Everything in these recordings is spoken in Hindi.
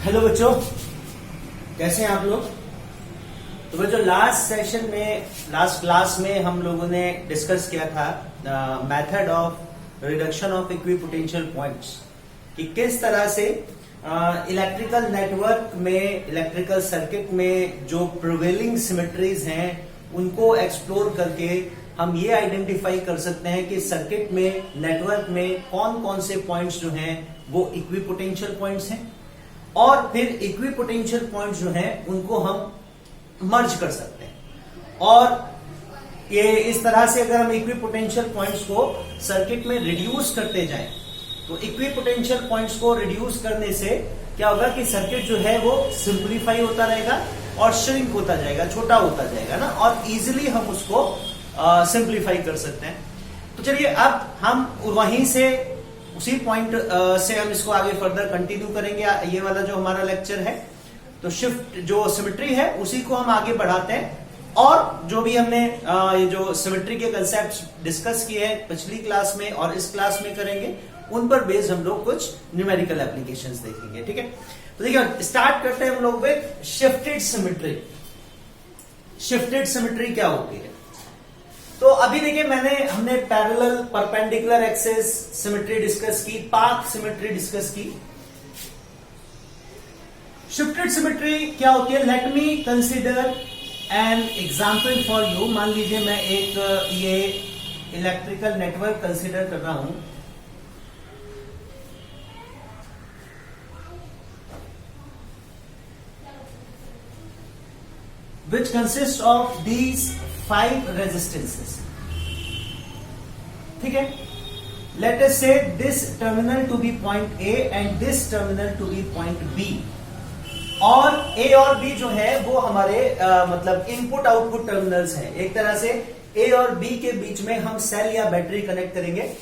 हेलो बच्चों, कैसे हैं आप लोग। तो बच्चों, लास्ट क्लास में हम लोगों ने डिस्कस किया था method of reduction of equipotential points, कि किस तरह से इलेक्ट्रिकल नेटवर्क में, इलेक्ट्रिकल सर्किट में जो प्रिवेलिंग सिमेट्रीज हैं उनको एक्सप्लोर करके हम ये आइडेंटिफाई कर सकते हैं कि सर्किट में, नेटवर्क में कौन कौन से पॉइंट्स जो हैं वो इक्विपोटेंशियल पॉइंट्स हैं, और फिर इक्विपोटेंशियल पॉइंट्स जो हैं उनको हम मर्ज कर सकते हैं। और ये इस तरह से अगर हम इक्विपोटेंशियल पॉइंट्स को सर्किट में रिड्यूस करते जाएं, तो इक्विपोटेंशियल पॉइंट्स को रिड्यूस करने से क्या होगा कि सर्किट जो है वो सिंप्लीफाई होता रहेगा और श्रिंक होता जाएगा, छोटा होता जाएगा ना, और इजिली हम उसको सिंप्लीफाई कर सकते हैं। तो चलिए अब हम वहीं से, उसी पॉइंट से हम इसको आगे फर्दर कंटिन्यू करेंगे। ये वाला जो हमारा लेक्चर है, तो शिफ्ट जो सिमेट्री है उसी को हम आगे बढ़ाते हैं, और जो भी हमने ये जो सिमेट्री के कंसेप्ट डिस्कस किए हैं पिछली क्लास में और इस क्लास में करेंगे, उन पर बेस्ड हम लोग कुछ न्यूमेरिकल एप्लीकेशंस देखेंगे। ठीक है, तो देखिए स्टार्ट करते हैं हम लोग with shifted symmetry. Shifted symmetry क्या होती है? तो अभी देखिए हमने parallel, perpendicular axis symmetry discuss की, पाथ सिमेट्री डिस्कस की। शिफ्टेड सिमेट्री क्या होती है? Let me consider an example for you. मान लीजिए मैं एक ये इलेक्ट्रिकल नेटवर्क कंसीडर कर रहा हूं, which consists of these 5 resistances. ठीक है, let us say this terminal to be point A and this terminal to be point B, और A और B जो है वो हमारे मतलब इनपुट आउटपुट टर्मिनल्स हैं। एक तरह से A और B के बीच में हम सेल या बैटरी कनेक्ट करेंगे,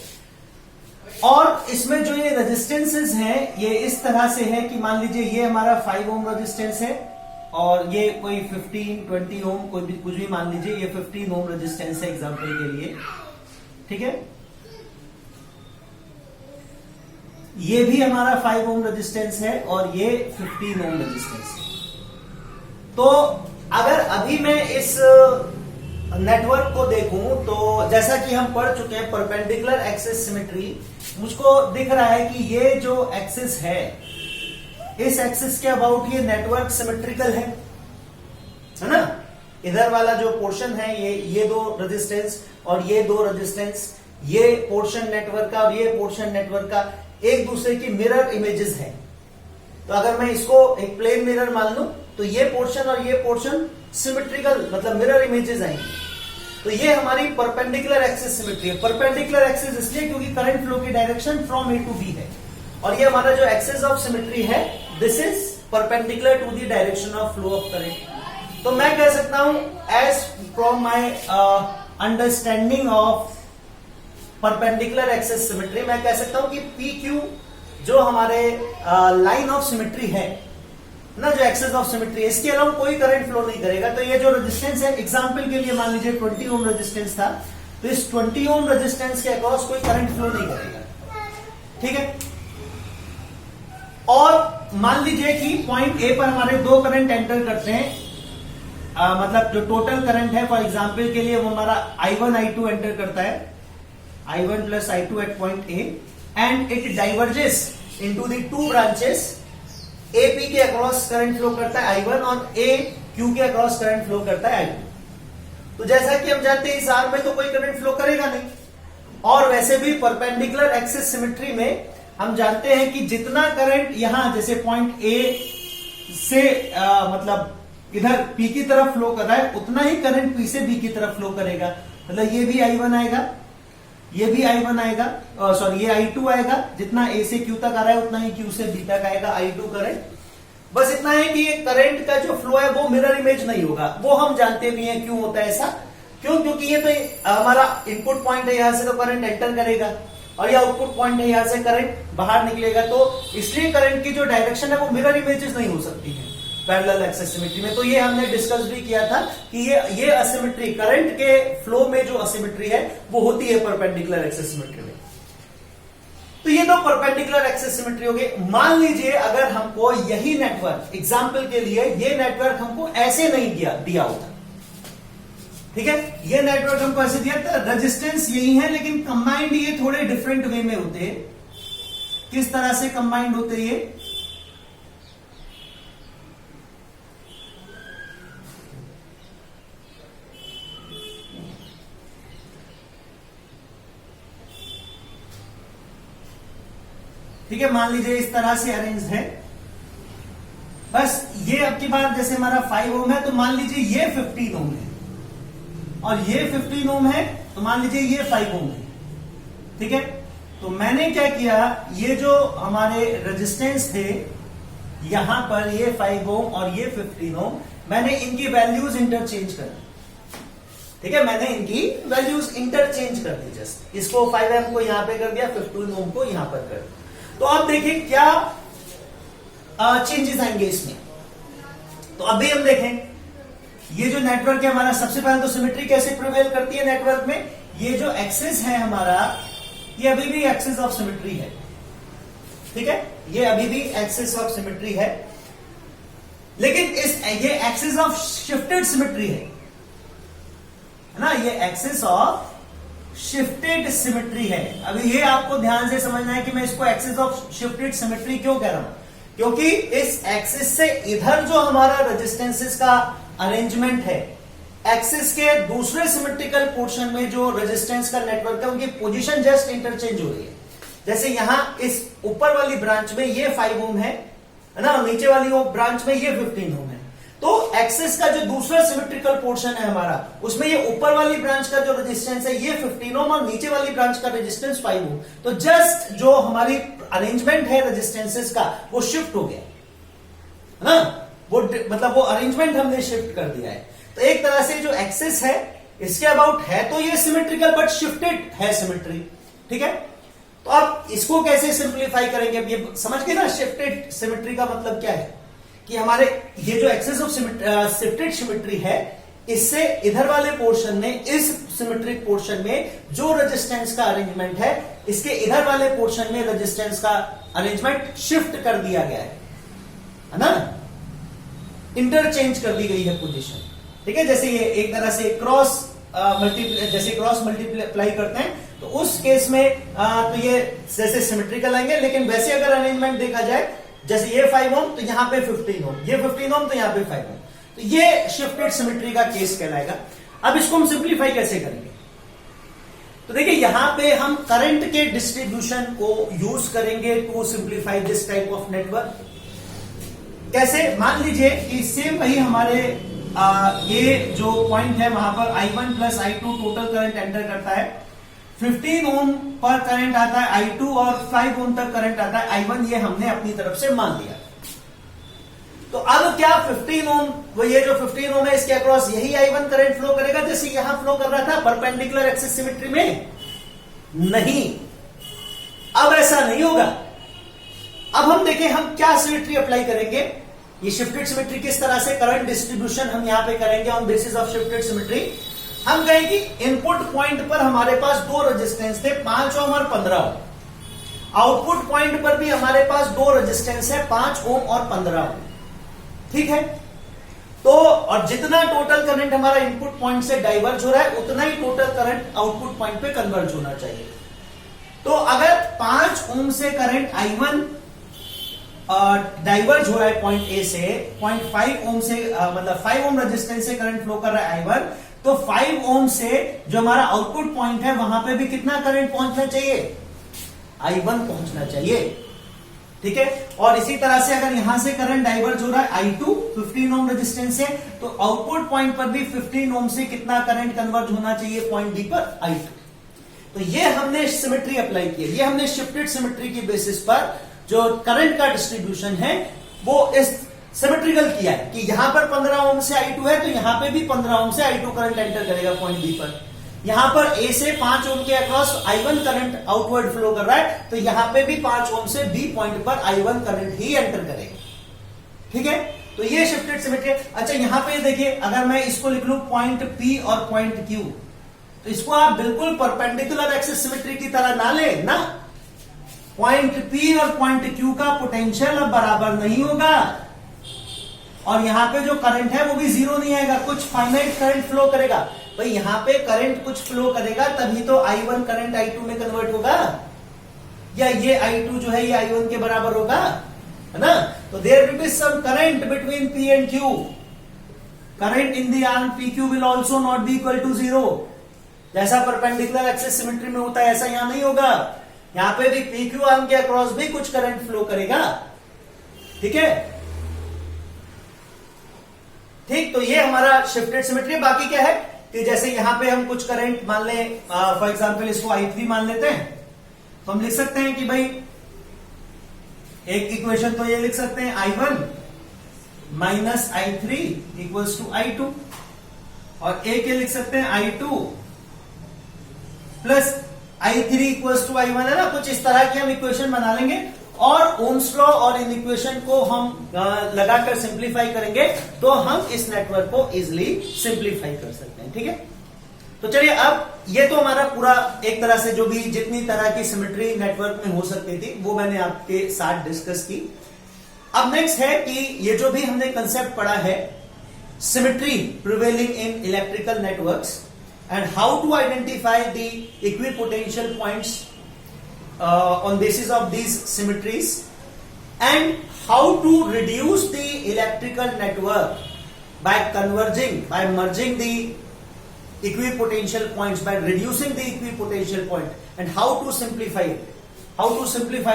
और इसमें जो ये रेजिस्टेंसेस हैं ये इस तरह से है कि मान लीजिए ये हमारा 5 ओम रेजिस्टेंस है, और ये कोई 15-20 ओम, कोई भी कुछ भी मान लीजिए, ये 15 ओम रेजिस्टेंस है एग्जांपल के लिए। ठीक है, ये भी हमारा 5 ओम रेजिस्टेंस है और ये 15 ओम रेजिस्टेंस है। तो अगर अभी मैं इस नेटवर्क को देखूं तो जैसा कि हम पढ़ चुके हैं परपेंडिकुलर एक्सिस सिमेट्री, मुझको दिख रहा है कि ये जो एक्सिस है, इस एक्सिस के अबाउट ये नेटवर्क सिमेट्रिकल है ना। इधर वाला जो पोर्शन है ये 2 रेजिस्टेंस और ये 2 रेजिस्टेंस, ये पोर्शन नेटवर्क का और ये पोर्शन नेटवर्क का एक दूसरे की मिरर इमेजेस हैं। तो अगर मैं इसको एक प्लेन मिरर मान लूं तो ये पोर्शन और ये पोर्शन सिमेट्रिकल, मतलब मिरर इमेजेस आएंगे। तो ये हमारी परपेंडिकुलर एक्सिस सिमेट्री है। परपेंडिकुलर एक्सिस इसलिए क्योंकि करंट फ्लो की direction from A to B है, और ये हमारा जो एक्सिस ऑफ सिमेट्री है, this is perpendicular to the direction of flow of current. तो मैं कह सकता हूं, as from my understanding of perpendicular axis symmetry, मैं कह सकता हूं कि पी क्यू जो हमारे लाइन ऑफ सिमेट्री है ना, जो एक्सिस ऑफ सिमेट्री है, इसके अलावा कोई करंट फ्लो नहीं करेगा। तो ये जो रेजिस्टेंस है, एग्जांपल के लिए मान लीजिए 20 ओम रेजिस्टेंस था, तो इस 20 ओम रेजिस्टेंस के अक्रॉस कोई करंट फ्लो नहीं करेगा। ठीक है, और मान लीजिए कि पॉइंट ए पर हमारे 2 करंट एंटर करते हैं, मतलब जो टोटल करंट है, फॉर एग्जांपल के लिए वो हमारा I1 I2 एंटर करता है, I1 plus I2 at point A, and it diverges into the 2 branches. A P के अक्रॉस करंट फ्लो करता है I1 और ए क्यू के अक्रॉस करंट फ्लो करता है I2। तो जैसा कि हम जानते हैं इस आर में तो कोई करंट फ्लो करेगा नहीं, और वैसे भी परपेंडिकुलर एक्सिस सिमेट्री में हम जानते हैं कि जितना करंट यहां जैसे पॉइंट ए से मतलब इधर पी की तरफ फ्लो कर रहा है, उतना ही करंट पी से बी की तरफ फ्लो करेगा। मतलब ये भी I1 आएगा, ये भी I1 आएगा, सॉरी ये I2 आएगा, जितना ए से क्यू तक आ रहा है उतना ही क्यू से बी तक आएगा I2 करंट। बस इतना है कि ये करंट का जो फ्लो है वो मिरर इमेज नहीं होगा, वो हम जानते भी हैं क्यों होता है ऐसा। क्यों? क्योंकि ये तो हमारा इनपुट पॉइंट है, यहां से तो करंट एंटर करेगा, और ये आउटपुट पॉइंट है, यहां से करंट बाहर निकलेगा। तो इसलिए करंट की जो डायरेक्शन है वो मिरर इमेजेस नहीं हो सकती है पैरेलल एक्सिस सिमेट्री में। तो ये हमने डिस्कस भी किया था कि ये असिमेट्री, करंट के फ्लो में जो असिमेट्री है वो होती है परपेंडिकुलर एक्सिस सिमेट्री में। तो ये दो परपेंडिकुलर एक्सिस सिमेट्री हो गई। मान लीजिए अगर हमको यही नेटवर्क, एग्जाम्पल के लिए ये नेटवर्क हमको ऐसे नहीं दिया होता, ठीक है, ये नेटवर्क हमको ऐसे दिया था, रेजिस्टेंस यही है लेकिन कंबाइंड ये थोड़े डिफरेंट वे में होते। किस तरह से कंबाइंड होते ये? ठीक है, मान लीजिए इस तरह से अरेंज है। बस ये अब की बार जैसे हमारा 5 ओम है तो मान लीजिए ये 15 ओम है और ये 15 ओम है तो मान लीजिए ये 5 ओम है। ठीक है, तो मैंने क्या किया, ये जो हमारे रेजिस्टेंस थे यहां पर ये 5 ओम और ये 15 ओम, मैंने इनकी वैल्यूज इंटरचेंज कर दी। ठीक है, मैंने इनकी वैल्यूज इंटरचेंज कर दी। जस्ट इसको 5 एम को यहां पे कर दिया, 15 ओम को यहां पर कर दिया। तो अब देखिए क्या चेंजेस आएंगे इसमें। तो अभी हम देखें ये जो नेटवर्क है हमारा, सबसे पहले तो सिमेट्री कैसे प्रिवेल करती है नेटवर्क में। ये जो एक्सिस है हमारा, ये अभी भी एक्सिस ऑफ सिमेट्री है। ठीक है, ये अभी भी एक्सिस ऑफ सिमेट्री है, लेकिन ये एक्सिस ऑफ शिफ्टेड सिमेट्री है ना, ये एक्सिस ऑफ शिफ्टेड सिमेट्री है। अभी ये आपको ध्यान से समझना है कि मैं इसको एक्सिस ऑफ शिफ्टेड सिमेट्री क्यों कह रहा हूं, क्योंकि इस एक्सिस से इधर जो हमारा रेजिस्टेंसेस का अरेंजमेंट है, एक्सिस के दूसरे सिमेट्रिकल पोर्शन में जो रेजिस्टेंस का नेटवर्क है उनकी पोजीशन जस्ट इंटरचेंज हो रही है। जैसे यहां इस ऊपर वाली ब्रांच में ये 5 ओम है ना, नीचे वाली ब्रांच में ये 15 ओम है। तो एक्सिस का जो दूसरा सिमेट्रिकल पोर्शन है हमारा, उसमें ये ऊपर वाली ब्रांच का जो रेजिस्टेंस है ये 15 ओम और नीचे वाली ब्रांच का रेजिस्टेंस 5 ओम। तो जस्ट जो हमारी अरेंजमेंट है रेजिस्टेंसेस का वो शिफ्ट हो गया है ना, वो मतलब वो अरेंजमेंट हमने शिफ्ट कर दिया है। तो एक तरह से जो एक्सिस है इसके अबाउट है तो ये सिमेट्रिकल बट शिफ्टेड है सिमेट्री। ठीक है, तो आप इसको कैसे सिंप्लीफाई करेंगे? अब ये समझ गए ना, शिफ्टेड सिमेट्री का मतलब क्या है कि हमारे ये जो एक्सिस ऑफ शिफ्टेड सिमेट्री है, इससे इधर वाले पोर्शन में, इस सिमेट्रिक पोर्शन में जो रेजिस्टेंस का अरेंजमेंट है, इसके इधर वाले पोर्शन में रेजिस्टेंस का अरेंजमेंट शिफ्ट कर दिया गया है ना, इंटरचेंज कर दी गई है पोजीशन। ठीक है, जैसे ये एक तरह से क्रॉस मल्टीप्लाई करते हैं तो उस केस में तो ये जैसे सिमेट्रिकल आएंगे, लेकिन वैसे अगर अरेंजमेंट देखा जाए, जैसे ये 5 ओम तो यहां पे 15 ओम, ये 15 ओम तो यहां पे 5 ओम, तो ये शिफ्टेड सिमेट्री का केस कहलाएगा। अब इसको हम सिंप्लीफाई कैसे करेंगे? तो देखिए यहां पे हम करंट के डिस्ट्रीब्यूशन को यूज करेंगे to simplify this type of network. कैसे? मान लीजिए कि सेम वही हमारे ये जो पॉइंट है वहां पर I1 plus I2 total current enter करता है, 15 ओम पर करंट आता है I2 और 5 ओम तक करंट आता है I1, ये हमने अपनी तरफ से मान लिया। तो अब क्या 15 ओम, वो ये जो 15 ओम है इसके अक्रॉस यही I1 करंट फ्लो करेगा जैसे यहां फ्लो कर रहा था परपेंडिकुलर एक्सिस सिमेट्री में? नहीं, अब ऐसा नहीं होगा। अब हम देखें हम क्या सिमेट्री अप्लाई करेंगे। ये शिफ्टेड सिमेट्री किस तरह से करंट डिस्ट्रीब्यूशन हम यहां पे करेंगे on basis of shifted symmetry. हम कहेंगे इनपुट पॉइंट पर हमारे पास दो रेजिस्टेंस थे, 5 ओम और 15 ओम। आउटपुट पॉइंट पर भी हमारे पास दो रेजिस्टेंस है, 5 ओम और 15 ओम। ठीक है, तो और जितना टोटल करंट हमारा इनपुट पॉइंट से डाइवर्ज हो रहा है उतना ही टोटल करंट आउटपुट पॉइंट पे कन्वर्ज होना चाहिए। तो अगर 5 ओम से करंट I1 डाइवर्ज हो रहा है पॉइंट ए से, 0.5 ओम से मतलब 5 ओम रेजिस्टेंस से करंट फ्लो कर रहा है I1, तो 5 ओम से जो हमारा आउटपुट पॉइंट है वहां पे भी कितना करंट पहुंचना चाहिए? I1 पहुंचना चाहिए। ठीक है, और इसी तरह से अगर यहां से करंट डाइवर्ज हो रहा है I2 15 ओम रेजिस्टेंस से, तो आउटपुट पॉइंट पर भी 15 ओम से कितना करंट कन्वर्ज होना चाहिए पॉइंट बी पर? I2। तो ये हमने सिमेट्री अप्लाई की है, ये हमने शिफ्टेड सिमेट्री की बेसिस पर जो करंट का डिस्ट्रीब्यूशन है वो इस सिमेट्रिकल किया है कि यहां पर 15 ओम से I2 है तो यहां पे भी 15 ओम से I2 करंट एंटर करेगा पॉइंट बी पर। यहां पर A से 5 ओम के across I1 current outward flow कर रहा है तो यहां पे भी 5 ओम से B पॉइंट पर I1 करंट ही एंटर करेगा। ठीक है, तो ये शिफ्टेड सिमेट्री। अच्छा यहां पे देखिए, अगर मैं इसको लिख लूं पॉइंट P और पॉइंट Q, तो इसको आप बिल्कुल परपेंडिकुलर एक्सिस सिमेट्री की तरह ना ले ना, पॉइंट P और पॉइंट Q का पोटेंशियल अब बराबर नहीं होगा, और यहां पे जो करंट है वो भी जीरो नहीं आएगा, कुछ फाइनाइट करंट फ्लो करेगा। भाई यहां पे करंट कुछ फ्लो करेगा तभी तो I1 करंट I2 में कन्वर्ट होगा, या ये I2 जो है ये I1 के बराबर होगा, है ना। तो there will be some current between P and Q। Current in the arm PQ will also not be equal to zero. जैसा परपेंडिकुलर एक्सिस सिमेट्री में होता है ऐसा यहां नहीं होगा, यहां पे भी PQ आर्म के अक्रॉस भी कुछ करंट फ्लो करेगा, ठीक है। ठीक, तो ये हमारा शिफ्टेड सिमेट्री। बाकी क्या है कि जैसे यहां पे हम कुछ करंट मान लें, फॉर एग्जांपल इसको I3 मान लेते हैं, तो हम लिख सकते हैं कि भाई एक इक्वेशन तो ये लिख सकते हैं I1 minus I3 equals to I2, और एक ये लिख सकते हैं I2 plus I3 equals to I1, है ना। कुछ इस तरह की हम इक्वेशन बना लेंगे और ओम्स लॉ और इन इक्वेशन को हम लगाकर सिंप्लीफाई करेंगे तो हम इस नेटवर्क को इजिली सिंप्लीफाई कर सकते हैं, ठीक है। तो चलिए, अब ये तो हमारा पूरा एक तरह से जो भी जितनी तरह की सिमेट्री नेटवर्क में हो सकती थी वो मैंने आपके साथ डिस्कस की। अब नेक्स्ट है कि ये जो भी हमने कंसेप्ट पढ़ा है symmetry prevailing in electrical networks and how to identify the equipotential points on basis of these symmetries, and how to reduce the electrical network by merging the equipotential points, by reducing the equipotential point, and how to simplify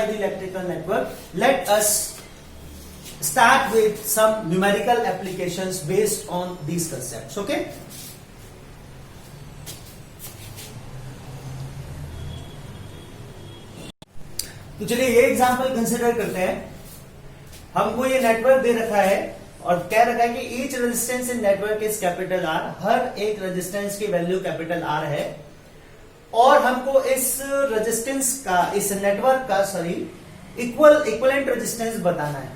the electrical network. Let us start with some numerical applications based on these concepts, okay? तो चलिए ये एग्जांपल कंसिडर करते हैं। हमको ये नेटवर्क दे रखा है और कह रखा है कि each resistance in network is capital R, हर एक रेजिस्टेंस की वैल्यू कैपिटल R है, और हमको इस रेजिस्टेंस का, इस नेटवर्क का इक्वलेंट रेजिस्टेंस बताना है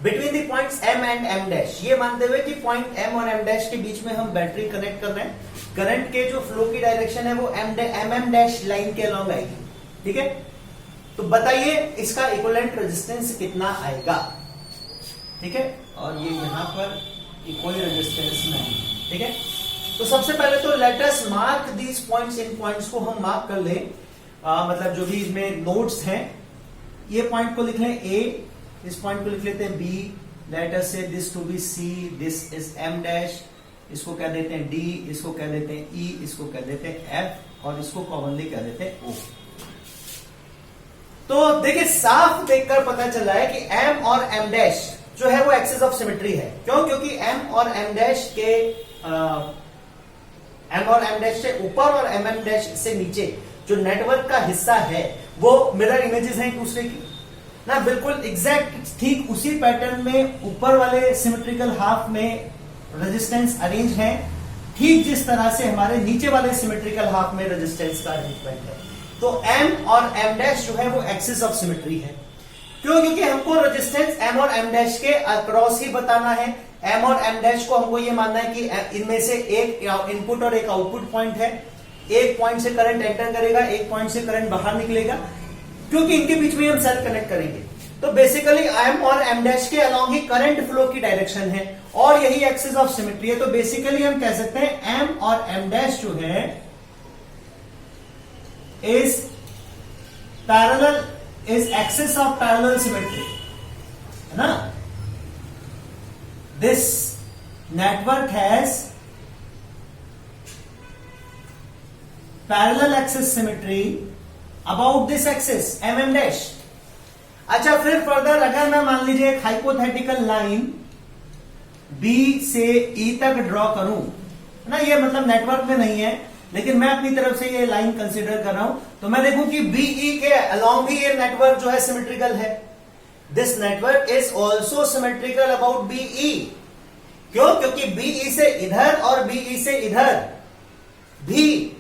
between the points M and M dash. ये मानते हुए कि पॉइंट M और M डैश के बीच में हम बैटरी कनेक्ट कर रहे हैं, करंट के जो फ्लो की डायरेक्शन है वो MM डैश लाइन के अलॉन्ग आएगी, ठीक है। तो बताइए इसका इक्विवेलेंट रेजिस्टेंस कितना आएगा, ठीक है। और ये यहां पर कोई रेजिस्टेंस नहीं, ठीक है। तो सबसे पहले तो let us mark these points, in points को हम मार्क कर लें, मतलब जो भी इसमें नोड्स हैं, ये पॉइंट को लिख लें A, इस पॉइंट को लिख लेते हैं B, let us say this to be C, this is M dash, इसको कह देते हैं D, इसको कह देते हैं E, इसको कह देते हैं F, और इसको कॉमनली कह देते हैं O। तो देखिए साफ देखकर पता चल रहा है कि M और M डैश जो है वो एक्सिस ऑफ सिमेट्री है। क्यों? क्योंकि M और M डैश के M और M डैश से ऊपर और MM डैश से नीचे जो नेटवर्क का हिस्सा है वो मिरर इमेजेस हैं एक दूसरे की ना, बिल्कुल एग्जैक्ट ठीक उसी पैटर्न में ऊपर वाले सिमेट्रिकल हाफ में रेजिस्टेंस अरेंज है, ठीक जिस तरह से हमारे नीचे वाले सिमेट्रिकल हाफ में रेजिस्टेंस का अरेंजमेंट है। तो M और M डैश जो है वो एक्सिस ऑफ सिमेट्री है। क्यों? क्योंकि हमको रेजिस्टेंस M और M डैश के अक्रॉस ही बताना है। M और M डैश को हमको ये मानना है कि इनमें से एक इनपुट और एक आउटपुट पॉइंट है, एक पॉइंट से करंट एंटर करेगा, एक पॉइंट से करंट बाहर निकलेगा, क्योंकि इनके बीच में हम सेल कनेक्ट करेंगे। तो बेसिकली M और M डैश के अलॉन्ग ही करंट फ्लो की डायरेक्शन है और यही एक्सिस ऑफ सिमेट्री है। तो बेसिकली हम कह सकते हैं M और M डैश जो है is axis of parallel symmetry, है ना। This network has parallel axis symmetry about this axis MM dash। अच्छा, फिर फर्दर अगर मैं मान लीजिए एक हाइपोथेटिकल लाइन B से E तक ड्रॉ करूं, है ना, ये मतलब नेटवर्क में नहीं है लेकिन मैं अपनी तरफ से ये लाइन कंसीडर कर रहा हूं, तो मैं देखूं कि BE के अलॉन्ग भी ये नेटवर्क जो है सिमेट्रिकल है। This network is also symmetrical about BE। क्यों? क्योंकि BE से इधर और BE से इधर भी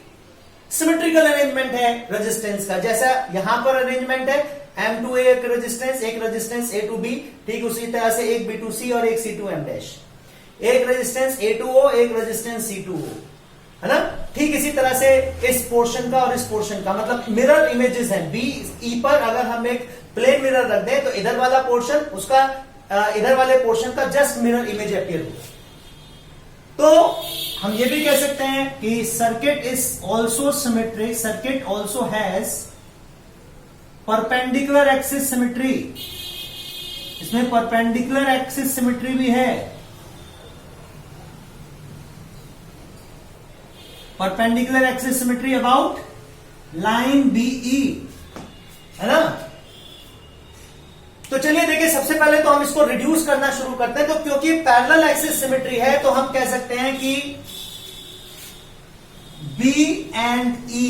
सिमेट्रिकल अरेंजमेंट है रेजिस्टेंस का, जैसा यहां पर अरेंजमेंट है M टू A एक रेजिस्टेंस A टू B, ठीक उसी तरह से एक B टू C और एक C टू M डैश, एक रेजिस्टेंस A टू O, एक रेजिस्टेंस C टू O। है ना। ठीक इसी तरह से इस पोर्शन का और इस पोर्शन का मतलब मिरर इमेजेस हैं। बी ई पर अगर हम एक प्लेन मिरर रख दें तो इधर वाला पोर्शन उसका इधर वाले पोर्शन का जस्ट मिरर इमेज अपीयर होगा। तो हम ये भी कह सकते हैं कि circuit is also symmetric, circuit also has perpendicular axis symmetry, इसमें परपेंडिकुलर एक्सिस सिमेट्री भी है। Perpendicular axis symmetry about line B E, है ना। तो चलिए देखिए, सबसे पहले तो हम इसको रिड्यूस करना शुरू करते हैं। तो क्योंकि पैरेलल एक्सिस सिमेट्री है तो हम कह सकते हैं कि B and E,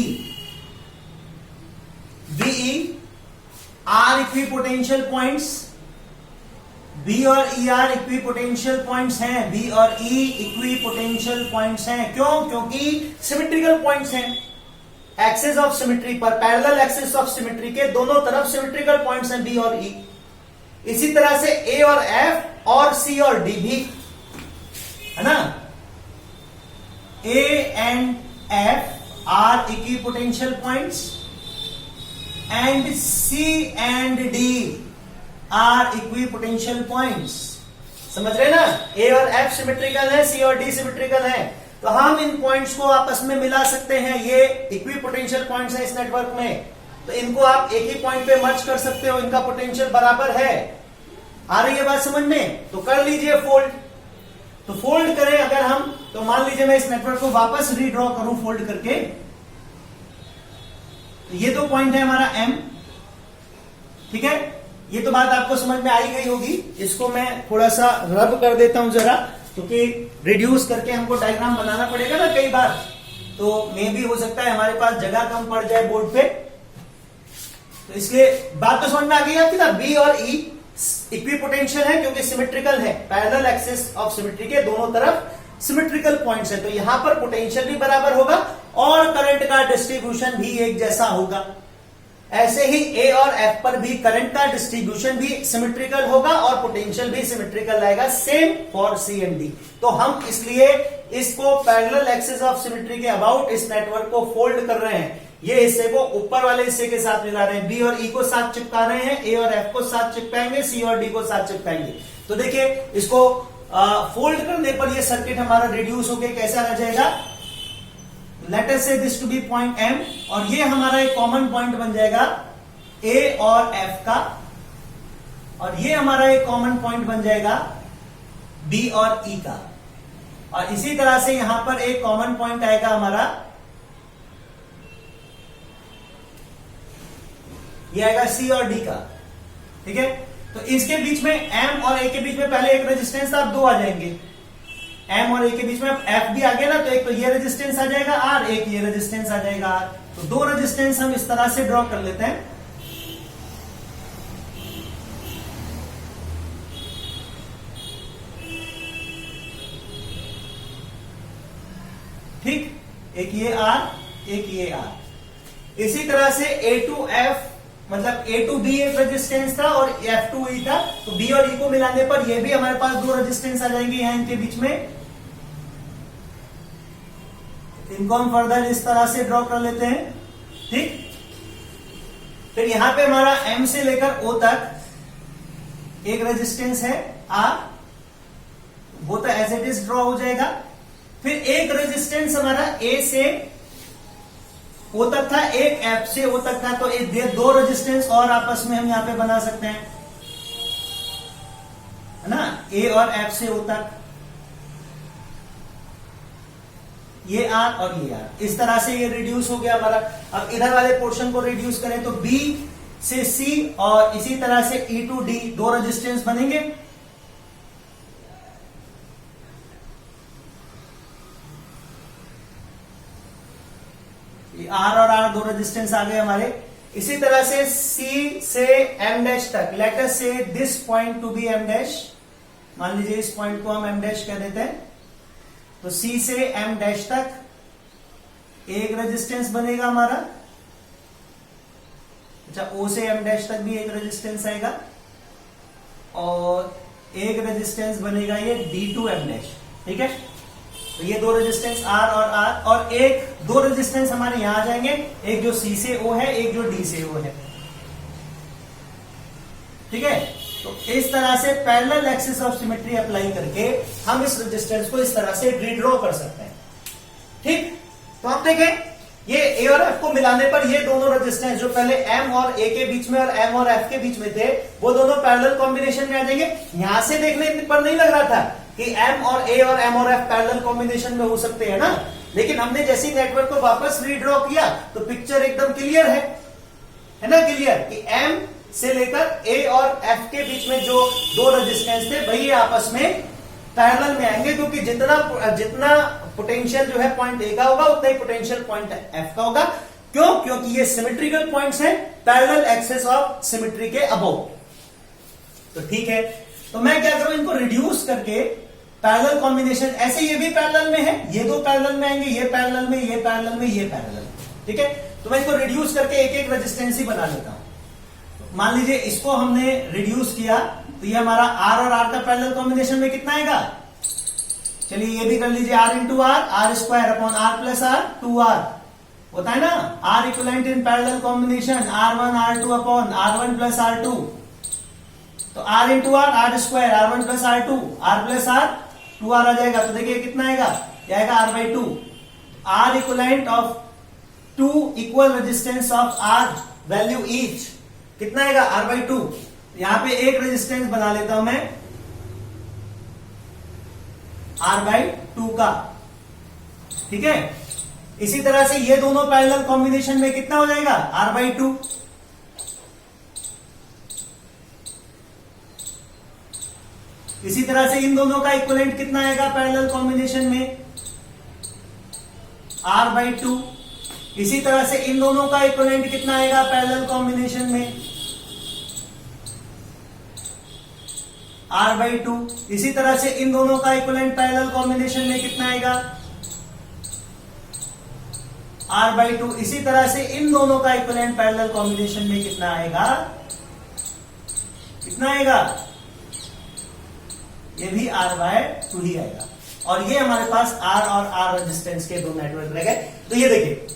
B E are equipotential points, B और ई आर इक्विपोटेंशियल पॉइंट्स हैं, बी और ई इक्विपोटेंशियल पॉइंट्स हैं। क्यों? क्योंकि सिमेट्रिकल पॉइंट्स हैं। एक्सिस ऑफ सिमेट्री पर, पैरेलल एक्सिस ऑफ सिमेट्री के दोनों तरफ सिमेट्रिकल पॉइंट्स हैं बी और ई। इसी तरह से ए और एफ और सी और डी भी, है ना। A and F are equipotential points and C and D are equipotential points. समझ रहे ना, ए और एफ सिमेट्रिकल है, सी और डी सिमेट्रिकल है। तो हम इन पॉइंट्स को आपस में मिला सकते हैं। ये इक्विपोटेंशियल पॉइंट्स हैं इस नेटवर्क में, तो इनको आप एक ही पॉइंट पे मर्ज कर सकते हो, इनका पोटेंशियल बराबर है। आ रही है बात समझ में? तो कर लीजिए फोल्ड। तो फोल्ड करें अगर हम, तो मान लीजिए मैं इस नेटवर्क को वापस रीड्रॉ करूं फोल्ड करके। तो ये दो पॉइंट है हमारा एम, ठीक है। ये तो बात आपको समझ में आई गई होगी। इसको मैं थोड़ा सा रब कर देता हूं जरा, क्योंकि रिड्यूस करके हमको डायग्राम बनाना पड़ेगा ना कई बार, तो मे भी हो सकता है हमारे पास जगह कम पड़ जाए बोर्ड पे। तो इसलिए बात तो समझ में आ गई आपकी ना। बी और ई इक्विपोटेंशियल है क्योंकि सिमेट्रिकल है, पैरेलल एक्सिस ऑफ सिमेट्री के दोनों तरफ सिमेट्रिकल पॉइंट्स है। तो यहां पर पोटेंशियल भी बराबर होगा और करंट का डिस्ट्रीब्यूशन भी एक जैसा होगा। ऐसे ही ए और एफ पर भी करंट का डिस्ट्रीब्यूशन भी सिमेट्रिकल होगा और पोटेंशियल भी सिमेट्रिकल आएगा, same for C and D. तो हम इसलिए इसको पैरेलल एक्सिस ऑफ सिमेट्री के अबाउट इस नेटवर्क को फोल्ड कर रहे हैं। ये हिस्से को ऊपर वाले हिस्से के साथ मिला रहे हैं, बी और ई को साथ चिपका रहे हैं, ए और एफ को साथ चिपकाएंगे, सी और डी को साथ चिपकाएंगे। तो देखिए इसको फोल्ड करने पर ये सर्किट हमारा रिड्यूस होकर कैसा आ जाएगा। Let us say this to be point M, और ये हमारा एक कॉमन पॉइंट बन जाएगा ए और एफ का, और ये हमारा एक कॉमन पॉइंट बन जाएगा बी और ई का। और इसी तरह से यहां पर एक कॉमन पॉइंट आएगा हमारा, ये आएगा सी और डी का, ठीक है। तो इसके बीच में एम और ए के बीच में पहले एक रेजिस्टेंस था, अब दो आ जाएंगे। एम और ए के बीच में एफ भी आ गया ना, तो एक तो ये रेजिस्टेंस आ जाएगा आर, एक ये रेजिस्टेंस आ जाएगा आर। तो दो रेजिस्टेंस हम इस तरह से ड्रॉ कर लेते हैं। ठीक, एक ये आर, एक ये आर। इसी तरह से ए टू एफ मतलब ए टू बी एक रेजिस्टेंस था और एफ टू ई था, तो बी और ई को मिलाने पर ये भी हमारे पास दो रेजिस्टेंस आ जाएंगे यहां इनके बीच में। इनको हम फर्दर इस तरह से ड्रॉ कर लेते हैं, ठीक। फिर यहां पे हमारा एम से लेकर ओ तक एक रेजिस्टेंस है आर, वो तो एज इट इज ड्रॉ हो जाएगा। फिर एक रेजिस्टेंस हमारा ए से ओ तक था, एक एफ से ओ तक था, तो एक दो रेजिस्टेंस और आपस में हम यहां पे बना सकते हैं, है ना। ए और एफ से ओ तक ये आर और ये आर, इस तरह से ये रिड्यूस हो गया हमारा। अब इधर वाले पोर्शन को रिड्यूस करें तो बी से सी और इसी तरह से ई टू डी दो रेजिस्टेंस बनेंगे। आर और आर दो रेजिस्टेंस आ गए हमारे। इसी तरह से सी से एम डैश तक, let us say this point to be M dash, मान लीजिए इस पॉइंट को हम एम डैश कह देते हैं। तो सी से एम डैश तक एक रेजिस्टेंस बनेगा हमारा। अच्छा, ओ से एम डैश तक भी एक रेजिस्टेंस आएगा और एक रेजिस्टेंस बनेगा ये डी टू एम डैश, ठीक है। तो ये दो रेजिस्टेंस R और R, और एक दो रेजिस्टेंस हमारे यहां आ जाएंगे, एक जो C से O है, एक जो D से O है। ठीक है, तो इस तरह से parallel axis of symmetry apply करके हम इस रेजिस्टेंस को इस तरह से रीड्रॉ कर सकते हैं। ठीक, तो आप देखें ये A और F को मिलाने पर ये दोनों रेजिस्टेंस जो पहले M और A के बीच में और M और F के बीच में थे, वो दोनों पैरेलल कॉम्बिनेशन में आ जाएंगे। यहां से देखने पर नहीं लग रहा था कि M और A और M और F पैरेलल कॉम्बिनेशन में हो सकते हैं ना, लेकिन हमने जैसे नेटवर्क को वापस रीड्रॉ किया तो पिक्चर एकदम क्लियर है ना, क्लियर कि M से लेकर A और F के बीच में जो दो रेजिस्टेंस थे वही आपस में पैरेलल में आएंगे, क्योंकि जितना पोटेंशियल जो है पॉइंट A का होगा उतना ही पोटेंशियल पॉइंट F का होगा। क्यों? क्योंकि ये सिमेट्रिकल पॉइंट्स हैं पैरेलल एक्सिस ऑफ सिमेट्री के अबव। तो ठीक है, तो मैं क्या करूं, इनको रिड्यूस करके पैरेलल कॉम्बिनेशन, ऐसे ये भी पैरेलल में है, ये दो पैरेलल में आएंगे, ये पैरेलल में, ये पैरेलल में, ये पैरेलल। ठीक है, तो मैं इनको रिड्यूस करके एक एक रेजिस्टेंस ही बना लेता हूं। मान लीजिए इसको हमने रिड्यूस किया तो ये हमारा R और R का पैरेलल कॉम्बिनेशन में कितना आएगा, चलिए ये भी कर लीजिए, R into R square upon R plus R 2R होता है ना, R equivalent in parallel combination R1 R2 upon R1 plus R2, तो R into R square R1 plus R2, R plus R 2R आ जाएगा। तो देखिए कितना आएगा, यह आएगा R/2, R equivalent of two equal resistance of R value each कितना आएगा R/2। यहां पे एक रेजिस्टेंस बना लेता हूं मैं R/2 का। ठीक है, इसी तरह से ये दोनों पैरेलल कॉम्बिनेशन में कितना हो जाएगा R/2। इसी तरह से इन दोनों का इक्विवेलेंट कितना आएगा पैरेलल कॉम्बिनेशन में R/2। इसी तरह से इन दोनों का इक्विवेलेंट कितना आएगा पैरेलल कॉम्बिनेशन में R/2। इसी तरह से इन दोनों का इक्विवेलेंट पैरेलल कॉम्बिनेशन में कितना आएगा R/2। इसी तरह से इन दोनों का इक्विवेलेंट पैरेलल कॉम्बिनेशन में कितना आएगा, कितना आएगा, ये भी R/2 ही आएगा। और ये हमारे पास R और R रेजिस्टेंस के दो नेटवर्क रह गए। तो ये देखिए,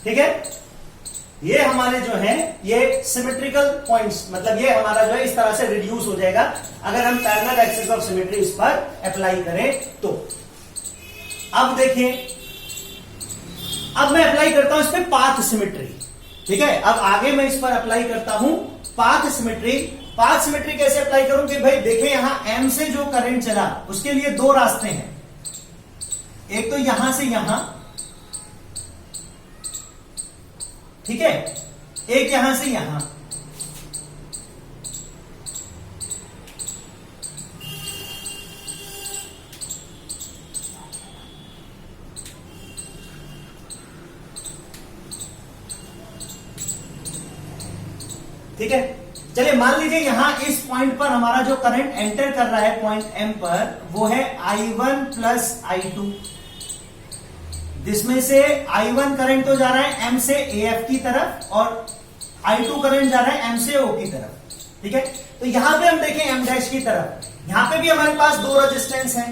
ठीक है, ये हमारे जो है ये सिमेट्रिकल पॉइंट्स, मतलब ये हमारा जो है इस तरह से रिड्यूस हो जाएगा अगर हम पैरेलल एक्सिस ऑफ सिमेट्री इस पर अप्लाई करें तो। अब देखिए, अब मैं अप्लाई करता हूं इस पर पाथ सिमेट्री। ठीक है, अब आगे मैं इस पर अप्लाई करता हूं पाथ सिमेट्री। पाथ सिमेट्री कैसे अप्लाई करूं कि भाई देखें, यहां M से जो करंट चला उसके लिए दो रास्ते हैं, एक तो यहां से यहां, ठीक है, एक यहां से यहां। ठीक है, चलिए मान लीजिए यहां इस पॉइंट पर हमारा जो करंट एंटर कर रहा है पॉइंट M पर वो है I1 प्लस I2, जिसमें से I1 करंट तो जा रहा है M से AF की तरफ और I2 करंट जा रहा है M से O की तरफ। ठीक है, तो यहां पे हम देखें M डैश की तरफ, यहां पे भी हमारे पास दो रेजिस्टेंस हैं,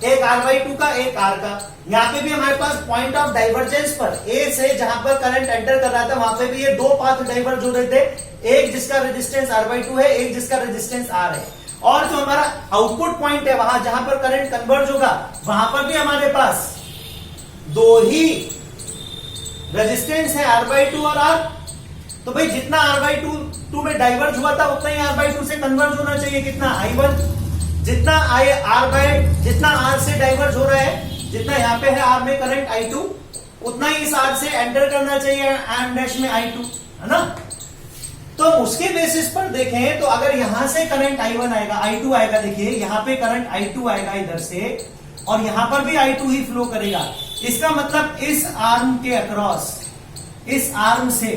एक R/2 का, एक R का। यहां पे भी हमारे पास पॉइंट ऑफ डाइवर्जेंस पर A से जहां पर करंट एंटर कर रहा था वहां पे भी ये दो पाथ डाइवर्ज हो रहे थे, एक जिसका रेजिस्टेंस R/2 है, एक जिसका रेजिस्टेंस R है। और जो हमारा आउटपुट पॉइंट है वहां जहां पर करंट कन्वर्ज होगा वहां पर भी हमारे पास दो ही रेजिस्टेंस है R/2 और R। तो भाई जितना R/2 में डाइवर्ज हुआ था उतना ही R/2 से कन्वर्ज होना चाहिए, कितना I1। जितना R से डाइवर्ज हो रहा है, जितना यहाँ पे है R में करंट I2, उतना ही इस R से एंटर करना चाहिए M डैश में I2, है ना। तो उसके बेसिस पर देखें तो अगर यहां से करंट I1 आएगा, I2 आएगा, देखिए यहां पे करंट I2 आएगा इधर से और यहां पर भी I2 ही फ्लो करेगा। इसका मतलब इस आर्म के अक्रॉस, इस आर्म से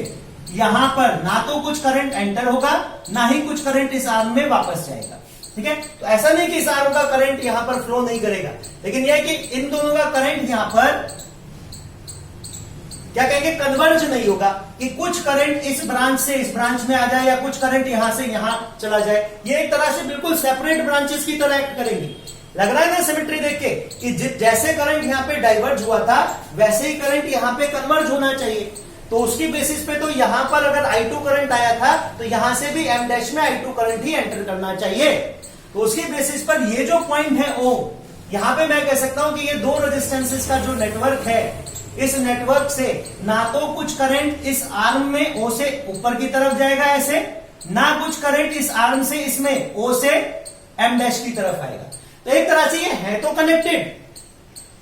यहां पर ना तो कुछ करंट एंटर होगा ना ही कुछ करंट इस आर्म में वापस जाएगा। ठीक है, तो ऐसा नहीं कि इस आर्म का करंट यहां पर फ्लो नहीं करेगा, लेकिन यह कि इन दोनों का करंट यहां पर क्या कहेंगे, कन्वर्ज नहीं होगा कि कुछ करंट इस ब्रांच से इस ब्रांच में आ जाए या कुछ करंट यहां से यहां चला जाए। ये एक तरह से बिल्कुल सेपरेट ब्रांचेस की तरह एक्ट करेंगे। लग रहा है ना सिमेट्री देख के कि जैसे करंट यहाँ पे डाइवर्ज हुआ था वैसे ही करंट यहाँ पे कन्वर्ज होना चाहिए। तो उसकी बेसिस पे तो यहां पर अगर I2 करंट आया था तो यहां से भी M डैश में I2 करंट ही एंटर करना चाहिए। तो उसकी बेसिस पर ये जो पॉइंट है O, यहां पे मैं कह सकता हूं कि ये दो रेजिस्टेंसेस का जो नेटवर्क है, इस नेटवर्क से ना तो कुछ करंट इस आर्म में O से ऊपर की तरफ जाएगा ऐसे, ना कुछ करंट इस आर्म से इसमें O से M डैश की तरफ आएगा। तो एक तरह से ये है तो कनेक्टेड,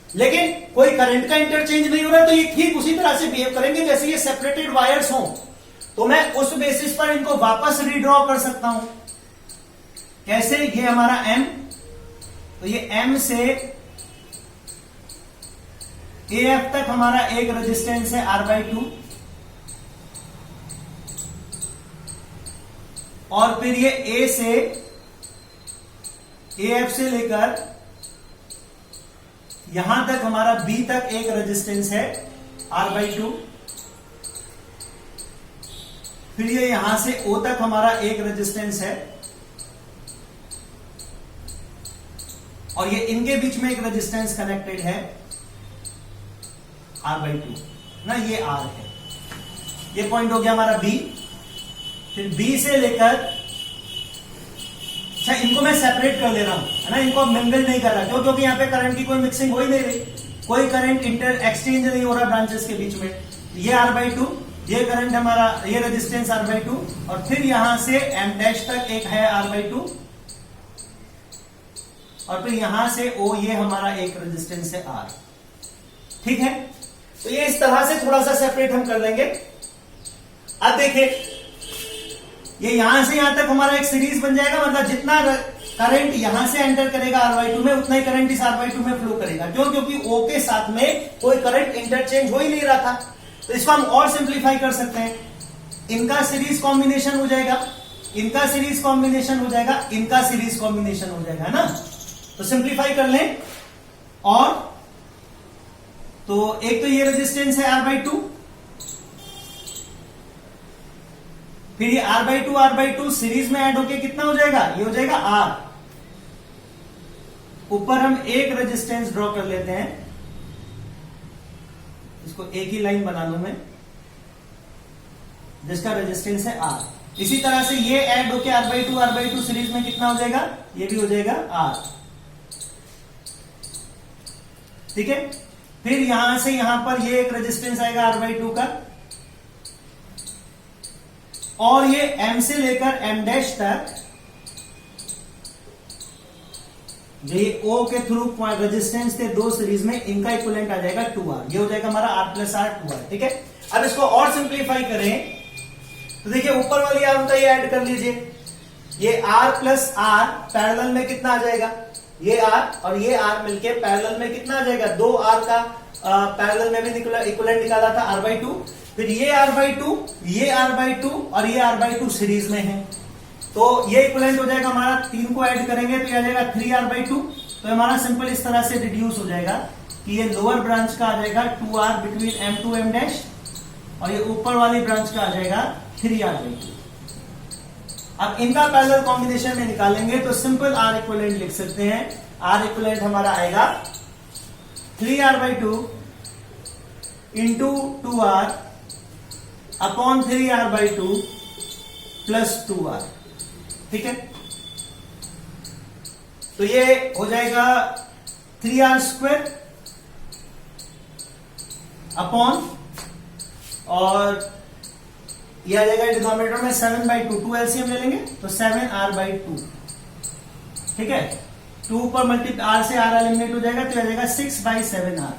लेकिन कोई करंट का इंटरचेंज नहीं हो रहा, तो ये ठीक उसी तरह से बिहेव करेंगे जैसे ये सेपरेटेड वायर्स हों। तो मैं उस बेसिस पर इनको वापस रीड्रॉ कर सकता हूं। कैसे? ये हमारा M, तो ये M से AF तक हमारा एक रेजिस्टेंस है R/2, और फिर ये A से AF से लेकर यहां तक हमारा B तक एक रेजिस्टेंस है R/2, फिर ये यहां से O तक हमारा एक रेजिस्टेंस है, और ये इनके बीच में एक रेजिस्टेंस कनेक्टेड है R/2 ना, ये R है। ये पॉइंट हो गया हमारा B। फिर B से लेकर, अच्छा इनको मैं सेपरेट कर ले रहा हूं, है ना, इनको मिंगल नहीं कर रहा। क्यों? क्योंकि यहाँ पे करंट की कोई मिक्सिंग हो ही नहीं रही, कोई करंट इंटर एक्सचेंज नहीं हो रहा ब्रांचेस के बीच में। ये R/2, ये करंट हमारा, ये रेजिस्टेंस R/2, और फिर यहां से M डैश तक एक है R/2, और फिर यहां से O, ये हमारा एक रेजिस्टेंस है R। ठीक है, तो ये इस तरह से थोड़ा सा सेपरेट हम कर लेंगे। अब देखिए, ये यहां से यहां तक हमारा एक सीरीज बन जाएगा, मतलब जितना करंट यहां से एंटर करेगा R/2 में, उतना ही करंट इस R/2 में फ्लो करेगा। क्यों? क्योंकि O के साथ में कोई करंट इंटरचेंज हो ही नहीं रहा था। तो इसको हम और सिंप्लीफाई कर सकते हैं, इनका सीरीज कॉम्बिनेशन हो जाएगा, इनका सीरीज कॉम्बिनेशन हो जाएगा, इनका सीरीज कॉम्बिनेशन हो जाएगा, है ना। तो सिंप्लीफाई कर लें, और तो एक तो ये रेजिस्टेंस है R/2, फिर ये R/2 सीरीज में ऐड होके कितना हो जाएगा? ये हो जाएगा R। ऊपर हम एक रेजिस्टेंस ड्रॉ कर लेते हैं, इसको एक ही लाइन बना लूं मैं, जिसका रेजिस्टेंस है R। इसी तरह से ये ऐड होके R/2 सीरीज में कितना हो जाएगा? ये भी हो जाएगा R। ठीक है, फिर यहां से यहां पर ये एक रेजिस्टेंस आएगा R/2 का, और ये M से लेकर M डैश तक ये O के थ्रू रेजिस्टेंस के दो सीरीज में, इनका इक्विवेलेंट आ जाएगा 2R। ये हो जाएगा हमारा R+R 2R। ठीक है, अब इसको और सिंप्लीफाई करें तो देखिए, ऊपर वाली आर्म का ये ऐड कर लीजिए, ये R+R पैरेलल में कितना आ जाएगा? ये R और ये R मिलके पैरेलल में कितना आ जाएगा? 2R का पैरेलल में भी इक्विवेलेंट निकाला था R/2, फिर ये R/2, ये R/2 और ये R/2 सीरीज में है, तो ये इक्विवेलेंट हो जाएगा हमारा, तीन को ऐड करेंगे तो आ जाएगा 3R/2। तो हमारा सिंपल इस तरह से रिड्यूस हो जाएगा कि ये लोअर ब्रांच का आ जाएगा 2R between M to M dash, और ये ऊपर वाली ब्रांच का आ जाएगा 3R/2। अब इनका पैरेलल कॉम्बिनेशन में निकालेंगे तो सिंपल R इक्विवेलेंट लिख सकते हैं। R इक्विवेलेंट हमारा आएगा 3R/2 into 2R upon 3R/2 plus 2R। ठीक है, तो ये हो जाएगा 3R² अपॉन, और ये आ जाएगा डिनोमिनेटर में 7/2, 2 एलसीएम ले लेंगे तो 7R/2। ठीक है, 2 पर R से R एलिमिनेट हो जाएगा तो आ जाएगा 6/7R।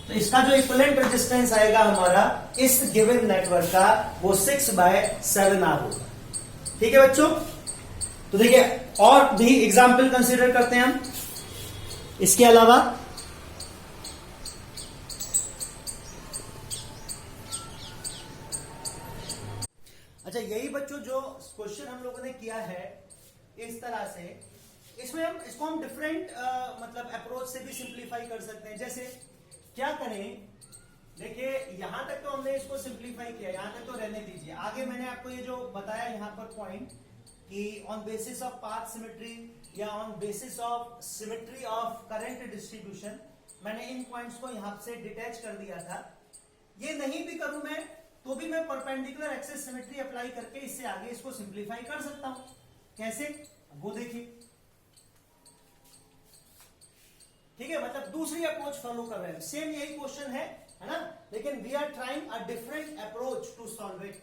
तो इसका जो इक्विवेलेंट रेजिस्टेंस आएगा हमारा इस गिवन नेटवर्क का, वो 6/7R होगा। ठीक है बच्चों, तो देखिए और भी एग्जाम्पल कंसीडर करते हैं हम इसके अलावा। अच्छा, यही बच्चों जो क्वेश्चन हम लोगों ने किया है इस तरह से, इसमें हम इसको डिफरेंट मतलब अप्रोच से भी सिंप्लीफाई कर सकते हैं। जैसे क्या करें, देखिए यहां तक तो हमने इसको सिंप्लीफाई किया, यहां तक तो रहने दीजिए। आगे मैंने आपको ये जो बताया यहां पर पॉइंट, कि on basis of path symmetry या on basis of symmetry of current distribution मैंने इन पॉइंट्स को यहां से डिटैच कर दिया था। ये नहीं भी करूं मैं तो भी मैं परपेंडिकुलर एक्सिस सिमेट्री अप्लाई करके इससे आगे इसको सिंप्लीफाई कर सकता हूं। कैसे, वो देखिए। ठीक है, मतलब दूसरी अप्रोच फॉलो कर रहे हैं, सेम यही क्वेश्चन है ना, लेकिन we are trying a different approach to solve it.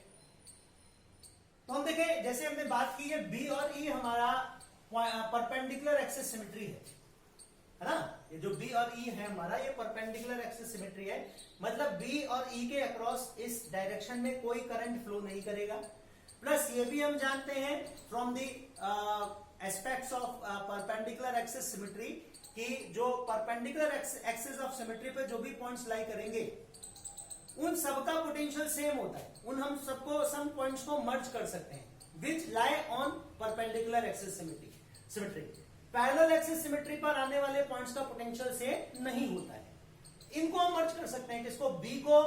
तो हम देखें, जैसे हमने बात की है बी और ई हमारा परपेंडिकुलर एक्सिस सिमेट्री है ना। ये जो बी और ई है हमारा, ये परपेंडिकुलर एक्सिस सिमेट्री है, मतलब बी और ई के अक्रॉस इस डायरेक्शन में कोई करंट फ्लो नहीं करेगा। प्लस ये भी हम जानते हैं from the aspects of perpendicular axis symmetry कि जो परपेंडिकुलर एक्सिस ऑफ सिमेट्री पे जो भी पॉइंट्स लाई करेंगे उन सबका पोटेंशियल सेम होता है, उन हम सबको सम पॉइंट्स को मर्ज कर सकते हैं which lie on perpendicular axis symmetry. Parallel axis symmetry पर आने वाले पॉइंट्स का पोटेंशियल सेम नहीं होता है। इनको हम मर्ज कर सकते हैं, किसको, बी को,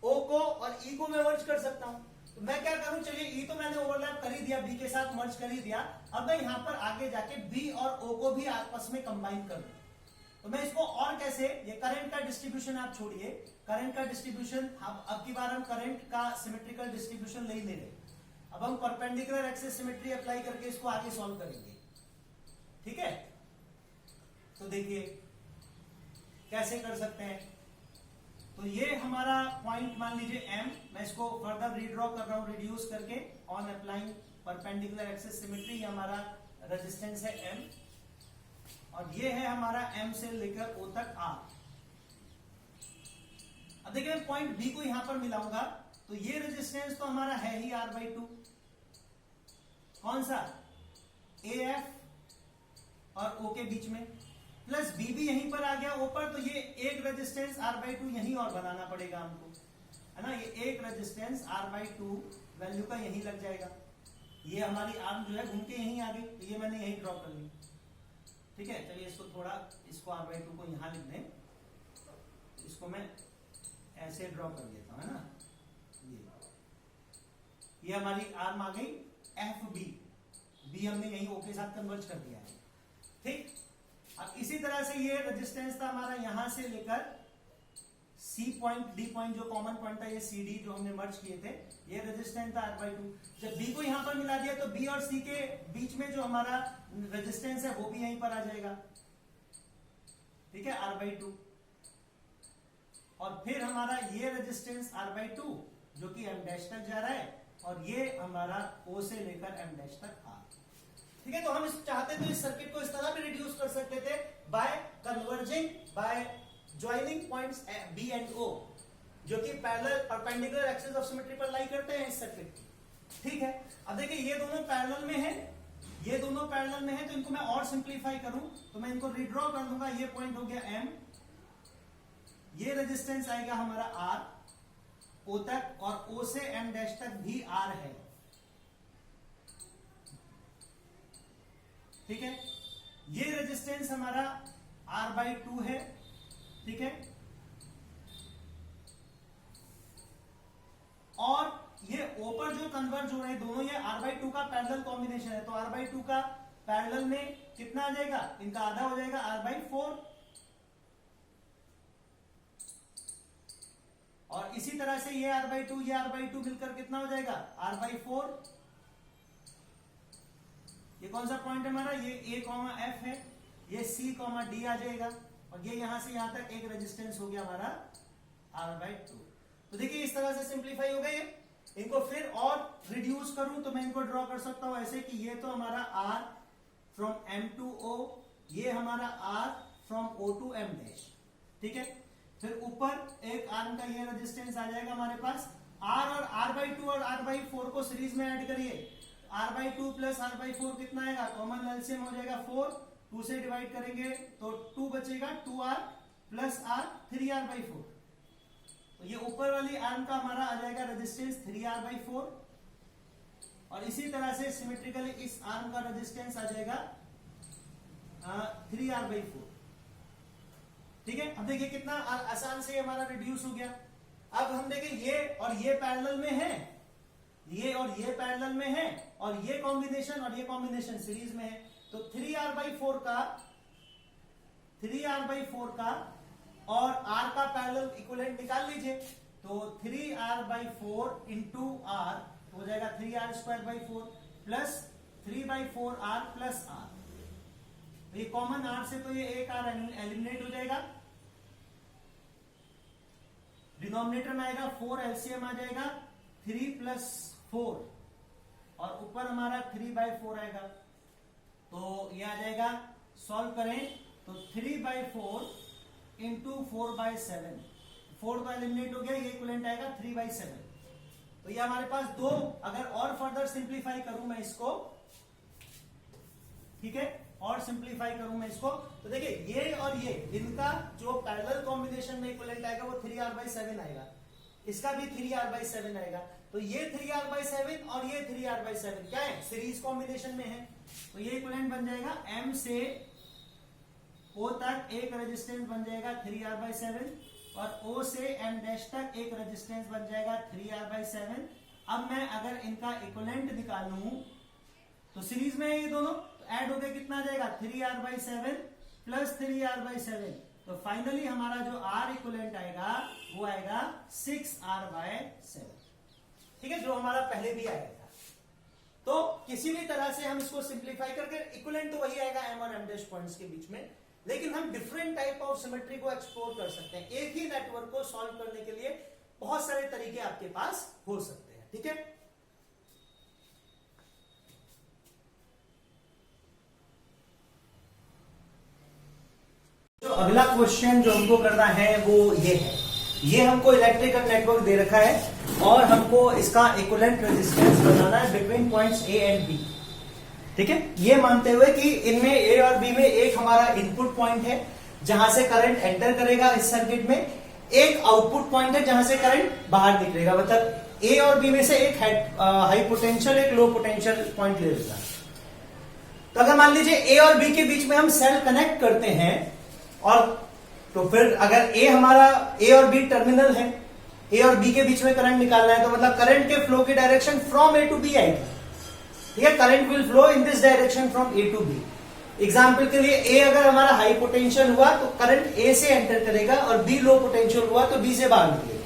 ओ को और ई को मैं मर्ज कर सकता हूं। तो मैं क्या करूं, चलिए ई तो मैंने ओवरलैप कर ही दिया, बी के साथ मर्ज कर ही दिया। अब मैं यहां पर आगे जाके बी और ओ को भी आपस में कंबाइन कर दूं। तो मैं इसको और कैसे, ये करंट का डिस्ट्रीब्यूशन आप छोड़िए, करंट का डिस्ट्रीब्यूशन अब की बार हम करंट का सिमेट्रिकल डिस्ट्रीब्यूशन नहीं ले रहे, अब हम परपेंडिकुलर एक्सिस सिमेट्री अप्लाई करके इसको आगे सॉल्व करेंगे। ठीक है, तो देखिए कैसे कर सकते हैं। तो ये हमारा पॉइंट मान लीजिए एम, मैं इसको फर्दर रीड्रॉ कर रहा हूं रिड्यूस करके on applying perpendicular axis symmetry. हमारा रेजिस्टेंस है एम और ये है हमारा एम से लेकर ओ तक आर। अब देखिए मैं पॉइंट बी को यहां पर मिलाऊंगा तो ये रेजिस्टेंस तो हमारा है ही आर बाई टू, कौन सा, ए एफ और ओ के बीच में, प्लस बी भी यहीं पर आ गया ऊपर, तो ये एक रेजिस्टेंस आर बाई टू यहीं और बनाना पड़ेगा हमको, है ना। ये एक resistance R by to value का यहीं लग जाएगा। ये हमारी आर्म जो है घूम के यहीं आ गई, तो ये मैंने यहीं ड्रॉ कर ली। ठीक है, चलिए इसको थोड़ा, इसको आर बाई टू को यहां लिख दें, इसको मैं ऐसे ड्रॉ कर लेता हूं, है ना। ये हमारी आर्म आ गई एफ बी, बी हमने यहीं ओ के साथ कन्वर्ज कर दिया है। ठीक, अब इसी तरह से ये रेजिस्टेंस था हमारा यहां से लेकर सी पॉइंट, डी पॉइंट जो कॉमन पॉइंट था, ये सी डी जो हमने मर्ज किए थे, ये रेजिस्टेंस था आर बाई टू। जब बी को यहां पर मिला दिया तो बी और सी के बीच में जो हमारा रेजिस्टेंस है वो भी यहीं पर आ जाएगा। ठीक है, आर बाई टू। और फिर हमारा ये रेजिस्टेंस आर बाई टू जो कि एम डैश तक जा रहा है, और ये हमारा ओ से लेकर एम डैश तक आर। ठीक है, तो हम इस चाहते तो इस सर्किट को इस तरह भी रिड्यूस कर सकते थे by converging, by joining points B and O जो कि parallel perpendicular axis of symmetry पर लाई करते हैं इस सर्किट की। ठीक है, अब देखिए ये दोनों पैरेलल में है, ये दोनों पैरेलल में है, तो इनको मैं और सिंप्लीफाई करूं तो मैं इनको रिड्रॉ कर दूंगा। ये पॉइंट हो गया एम, ये रेजिस्टेंस आएगा हमारा आर ओ तक, और ओ से एम डैश तक भी आर है। ठीक है, ये रेजिस्टेंस हमारा आर बाई टू है। ठीक है, और ये ऊपर जो कन्वर्ज हो रहे हैं दोनों, ये आर बाई टू का पैरेलल कॉम्बिनेशन है, तो आर बाई टू का पैरेलल में कितना आ जाएगा, इनका आधा हो जाएगा आर बाई फोर। और इसी तरह से ये आर बाई टू, ये आर बाई टू मिलकर कितना हो जाएगा, आर बाई फोर। ये कौन सा पॉइंट है हमारा, ये ए कॉमा एफ है, ये सी कॉमा डी आ जाएगा, और ये यहां से यहां तक एक रेजिस्टेंस हो गया हमारा आर बाई टू। तो देखिए इस तरह से सिंप्लीफाई हो गए। इनको फिर और रिड्यूस करूं तो मैं इनको ड्रॉ कर सकता हूं ऐसे कि ये तो हमारा R from M to O, ये हमारा R from O to M dash. ठीक है, फिर ऊपर एक आर्म का ये रेजिस्टेंस आ जाएगा हमारे पास, आर और आर बाई टू और आर बाई फोर को सीरीज में ऐड करिए, R by two plus R by four कितना आएगा, कॉमन एलसीएम हो जाएगा 4, 2 से डिवाइड करेंगे तो 2 बचेगा, 2r plus are 3r by 4। तो ये ऊपर वाली आर्म का हमारा आ जाएगा रेजिस्टेंस 3r बाई 4, और इसी तरह से सिमेट्रिकली इस आर्म का रेजिस्टेंस आ जाएगा 3r बाई 4। ठीक है, अब देखिए कितना आसान से हमारा रिड्यूस हो गया। अब हम देखें ये और ये पैरेलल में है, ये और ये पैरेलल में है और ये कॉम्बिनेशन सीरीज में है। तो 3r/4 का और r का पैरेलल इक्विवेलेंट निकाल लीजिए। तो 3r/4 इंटू r हो जाएगा 3r²/4 plus 3/4r plus r। तो ये कॉमन r से तो ये एक r एलिमिनेट हो जाएगा, डिनोमिनेटर में आएगा 4, एलसीएम आ जाएगा 3 + 4 और ऊपर हमारा 3/4 आएगा। तो ये आ जाएगा, सॉल्व करें तो 3/4 इंटू 4/7, 4 तो एलिमिनेट हो गया, ये इक्विवेलेंट आएगा 3/7। तो ये हमारे पास दो, अगर और फर्दर सिंप्लीफाई करूं मैं इसको, ठीक है, और सिंप्लीफाई करूं मैं इसको, तो देखिए ये और ये इनका जो पैरेलल कॉम्बिनेशन में इक्विवेलेंट आएगा वो 3r/7 आएगा, इसका भी 3r/7 आएगा। तो ये 3r/7 और ये 3r/7 क्या है, सीरीज कॉम्बिनेशन में है। तो ये इक्विवेलेंट बन जाएगा m से o तक एक रेजिस्टेंस बन जाएगा 3r/7 और o से m डैश तक एक रेजिस्टेंस बन जाएगा 3r/7। अब मैं अगर इनका इक्विवेलेंट निकालूं तो सीरीज में है ये दोनों, तो ऐड होकर कितना आ जाएगा 3r/7 प्लस 3r/7। तो फाइनली हमारा जो r इक्विवेलेंट आएगा वो आएगा 6r/7, ठीक है, जो हमारा पहले भी आया था। तो किसी भी तरह से हम इसको सिंप्लीफाई करके इक्विवेलेंट तो वही आएगा m और m डैश पॉइंट्स के बीच में, लेकिन हम डिफरेंट टाइप ऑफ सिमेट्री को एक्सप्लोर कर सकते हैं। एक ही नेटवर्क को सॉल्व करने के लिए बहुत सारे तरीके आपके पास हो सकते हैं, ठीक है। तो अगला क्वेश्चन जो हमको करना है वो ये है, ये हमको इलेक्ट्रिकल नेटवर्क दे रखा है और हमको इसका इक्विवेलेंट रेजिस्टेंस बनाना है between points A and B, ठीक है। ये मानते हुए कि इनमें A और B में एक हमारा इनपुट पॉइंट है जहां से करंट एंटर करेगा इस सर्किट में, एक आउटपुट पॉइंट है जहां से करंट बाहर निकलेगा, मतलब A और B में से एक हाई पोटेंशियल एक लो पोटेंशियल पॉइंट ले लेगा। तो अगर मान लीजिए A और B के बीच में हम सेल कनेक्ट करते हैं और तो फिर अगर A हमारा A और B टर्मिनल है, A और B के बीच में करंट निकालना है, तो मतलब करंट के फ्लो की direction from A to B आएगी, ठीक है। Current will flow in this direction from A to B। Example के लिए A अगर हमारा हाई पोटेंशियल हुआ तो करंट A से एंटर करेगा और B लो पोटेंशियल हुआ तो B से बाहर निकलेगा,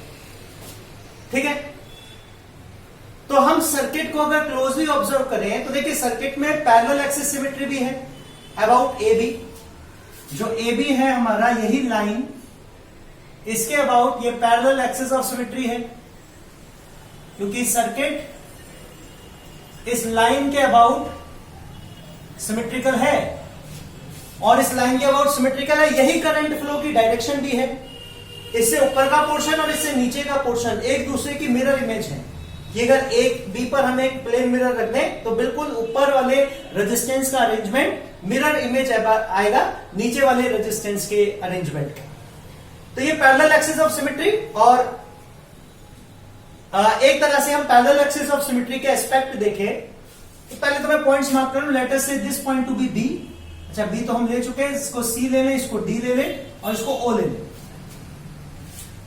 ठीक है। तो हम सर्किट को अगर क्लोजली ऑब्जर्व करें तो देखिए सर्किट में पैरेलल एक्सिस सिमेट्री भी है अबाउट AB। जो AB है हमारा यही लाइन, इसके अबाउट ये पैरेलल एक्सिस ऑफ सिमेट्री है, क्योंकि सर्किट इस लाइन के अबाउट सिमेट्रिकल है और इस लाइन के अबाउट सिमेट्रिकल है, यही करंट फ्लो की डायरेक्शन भी है। इससे ऊपर का पोर्शन और इससे नीचे का पोर्शन एक दूसरे की मिरर इमेज है कि अगर एक बी पर हम एक प्लेन मिरर रख दें तो बिल्कुल ऊपर वाले रेजिस्टेंस का अरेंजमेंट मिरर इमेज आएगा नीचे वाले रेजिस्टेंस के अरेंजमेंट का। तो ये पैरेलल एक्सिस ऑफ सिमेट्री, और एक तरह से हम पैरेलल एक्सिस ऑफ सिमेट्री के एस्पेक्ट देखें तो पहले तो मैं पॉइंट्स मार्क करूं। Let us say this point to be B, अच्छा बी तो हम ले चुके हैं, इसको सी ले लें, इसको डी ले लें और इसको ओ ले लें।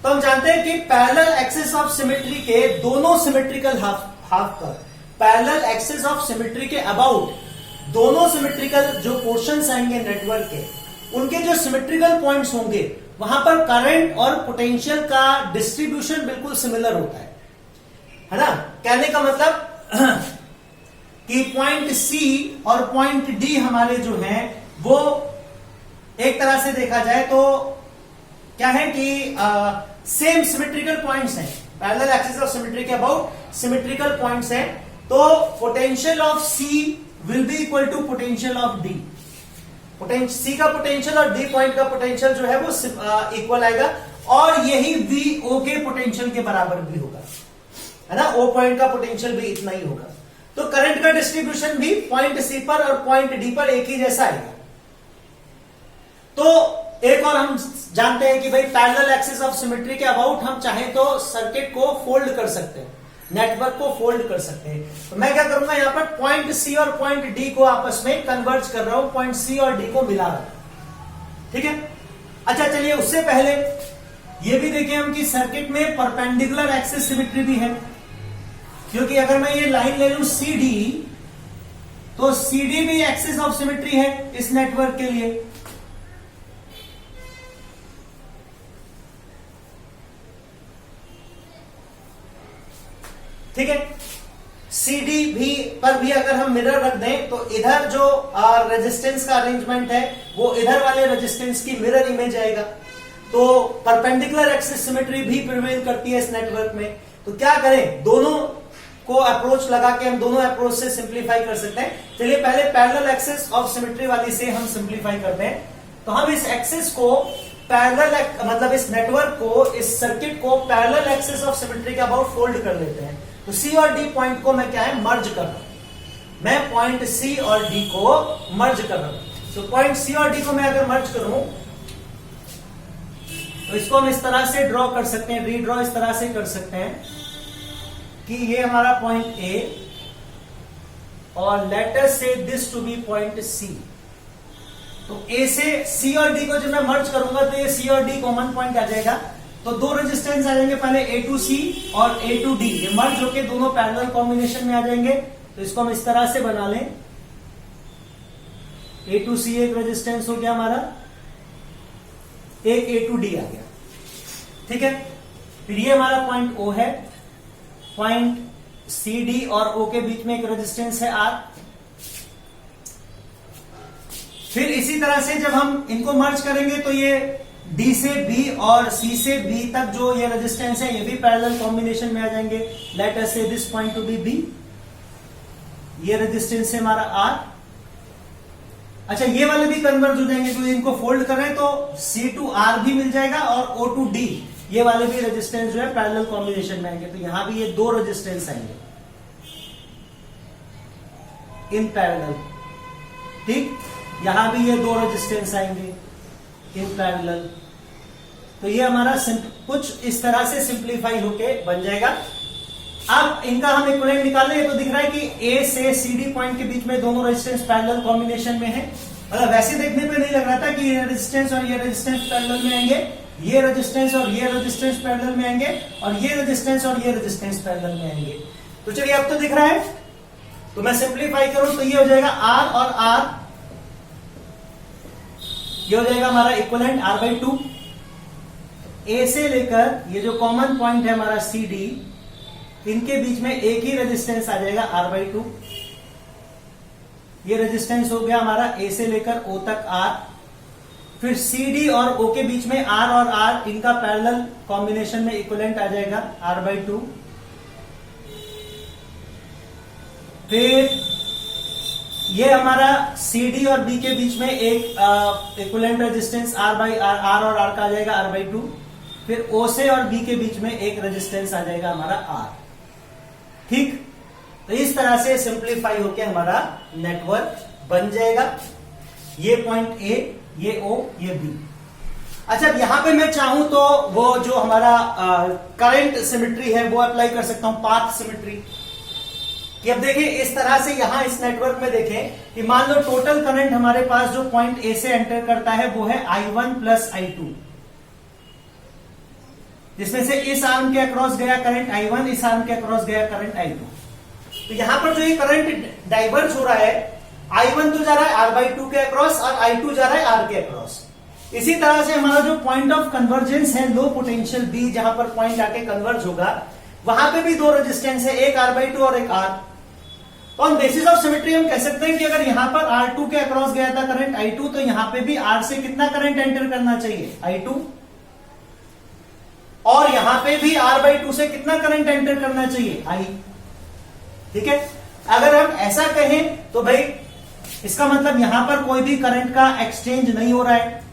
तो हम जानते हैं कि पैरेलल एक्सिस ऑफ सिमेट्री के दोनों सिमेट्रिकल हाफ पर, पैरेलल एक्सिस ऑफ सिमेट्री के अबाउट दोनों सिमेट्रिकल जो पोर्शंस आएंगे नेटवर्क के, उनके जो सिमेट्रिकल पॉइंट्स होंगे वहां पर करंट और पोटेंशियल का डिस्ट्रीब्यूशन बिल्कुल सिमिलर होता है ना। कहने का मतलब कि पॉइंट सी और पॉइंट डी हमारे जो हैं वो एक तरह से देखा जाए तो क्या है कि सेम सिमेट्रिकल पॉइंट्स हैं, पैरेलल एक्सिस ऑफ सिमेट्री के अबाउट सिमेट्रिकल पॉइंट्स हैं। तो potential of C will be equal to potential of D. C का पोटेंशियल और डी पॉइंट का पोटेंशियल जो है वो इक्वल आएगा और यही वी ओ के पोटेंशियल के बराबर भी होगा, है ना। ओ पॉइंट का पोटेंशियल भी इतना ही होगा। तो करंट का डिस्ट्रीब्यूशन भी पॉइंट सी पर और पॉइंट डी पर एक ही जैसा आएगा। तो एक और हम जानते हैं कि भाई पैरेलल एक्सिस ऑफ सिमेट्री के अबाउट हम चाहे तो सर्किट को फोल्ड कर सकते हैं, नेटवर्क को फोल्ड कर सकते हैं। तो मैं क्या करूंगा, यहां पर पॉइंट सी और पॉइंट डी को आपस में कन्वर्ज कर रहा हूं, पॉइंट सी और डी को मिला रहा हूं, ठीक है। अच्छा चलिए उससे पहले ये भी देखें हम कि सर्किट में परपेंडिकुलर एक्सिस सिमेट्री भी है, क्योंकि अगर मैं ये लाइन ले लूं CD, तो CD भी एक्सिस ऑफ सिमेट्री है इस नेटवर्क के लिए। ठीक है, CD भी पर भी अगर हम मिरर रख दें तो इधर जो रेजिस्टेंस का अरेंजमेंट है वो इधर वाले रेजिस्टेंस की मिरर इमेज आएगा, तो परपेंडिकुलर एक्सिस सिमेट्री भी प्रिवेल करती है इस नेटवर्क में। तो क्या करें, दोनों को अप्रोच लगा के हम दोनों अप्रोच से सिंप्लीफाई कर सकते हैं। चलिए पहले पैरेलल एक्सिस ऑफ सिमेट्री वाली से हम सिंप्लीफाई करते हैं। तो हम इस एक्सिस को पैरेलल, मतलब इस नेटवर्क को, इस सर्किट को पैरेलल एक्सिस ऑफ सिमेट्री के अबाउट फोल्ड कर लेते हैं। तो C और D पॉइंट को मैं क्या है, मर्ज कर रहा हूं। मैं पॉइंट C और D को मर्ज कर रहा हूं। तो पॉइंट C और D को मैं अगर मर्ज करूं तो इसको हम इस तरह से ड्रॉ कर सकते हैं, रीड्रॉ इस तरह से कर सकते हैं कि ये हमारा पॉइंट A और let us say this to be point C। तो A से C और D को जब मैं मर्ज करूंगा तो ये C और D कॉमन पॉइंट आ जाएगा। तो दो रेजिस्टेंस आ जाएंगे, पहले A to C और A to D, ये मर्ज होके दोनों पैरेलल कॉम्बिनेशन में आ जाएंगे। तो इसको हम इस तरह से बना लें, A to C एक रेजिस्टेंस हो गया हमारा, एक A to D आ गया। ठीक है, फिर ये हमारा पॉइंट O है, पॉइंट CD और O के बीच में एक रेजिस्टेंस है R। फिर इसी तरह से जब हम इनको मर्ज करेंगे तो ये D से B और C से B तक जो ये रेजिस्टेंस है ये भी पैरेलल कॉम्बिनेशन में आ जाएंगे। Let us say this point to be B, ये रेजिस्टेंस है हमारा R। अच्छा, ये वाले भी कन्वर्ज हो जाएंगे, तो इनको फोल्ड करें तो C to R भी मिल जाएगा और O to D, ये वाले भी रेजिस्टेंस जो है पैरेलल कॉम्बिनेशन में आएंगे। तो यहां भी ये दो रेजिस्टेंस आएंगे इन पैरेलल। ठीक, यहां भी ये दो रेजिस्टेंस आएंगे इन पैरेलल। तो ये हमारा कुछ इस तरह से सिंप्लीफाई होके बन जाएगा। अब इनका हम इक्विवेलेंट निकालें तो दिख रहा है कि A से CD पॉइंट के बीच में दोनों रेजिस्टेंस पैरेलल कॉम्बिनेशन में है। मतलब वैसे देखने पे नहीं लग रहा था कि ये रेजिस्टेंस और ये रेजिस्टेंस पैरेलल में आएंगे, ये रेजिस्टेंस और ये रेजिस्टेंस पैरेलल में आएंगे, और ये रेजिस्टेंस और ये रेजिस्टेंस पैरेलल में आएंगे। तो चलिए अब तो दिख रहा है। तो मैं सिंप्लीफाई करूं तो ये हो जाएगा R और R, ये हो जाएगा हमारा इक्विवेलेंट R/2। A से लेकर ये जो कॉमन पॉइंट है हमारा CD, इनके बीच में एक ही रेजिस्टेंस आ जाएगा R/2। ये रेजिस्टेंस हो गया हमारा A से लेकर O तक R। फिर CD और O के बीच में R और R, इनका पैरेलल कॉम्बिनेशन में इक्विवेलेंट आ जाएगा R/2। फिर ये हमारा CD और B के बीच में एक इक्विवेलेंट रेजिस्टेंस R और R का आ जाएगा R/2। फिर O से और B के बीच में एक रेजिस्टेंस आ जाएगा हमारा R। ठीक, तो इस तरह से सिंप्लीफाई होके हमारा नेटवर्क बन जाएगा। ये पॉइंट A, ये O, ये B। अच्छा, यहां पे मैं चाहूं तो वो जो हमारा करंट सिमेट्री है वो अप्लाई कर सकता हूं, पाथ सिमेट्री। कि अब देखिए इस तरह से यहां इस नेटवर्क में देखें कि मान लो टोटल करंट हमारे पास जो पॉइंट A से एंटर करता है वो है I1 प्लस I2, जिसमें से इस आर्म के अक्रॉस गया करंट I1, इस आर्म के अक्रॉस गया करंट I2। तो यहां पर जो ये करंट डाइवर्ज हो रहा है, I1 तो जा रहा है R/2 के अक्रॉस और I2 जा रहा है R के अक्रॉस। इसी तरह से हमारा जो पॉइंट ऑफ कन्वर्जेंस है लो पोटेंशियल B, जहां पर पॉइंट आके कन्वर्ज होगा, वहां पे भी दो रेजिस्टेंस है, एक R/2 और एक R। तो ऑन बेसिस ऑफ सिमेट्री हम कह सकते हैं कि अगर यहां पर R2 के अक्रॉस गया था करंट I2, तो यहां पे भी R से कितना करंट एंटर करना चाहिए, I2। और यहां पे भी R/2 से कितना करंट एंटर करना चाहिए, I। ठीक है, अगर हम ऐसा कहें तो भाई इसका मतलब यहां पर कोई भी करंट का एक्सचेंज नहीं हो रहा है,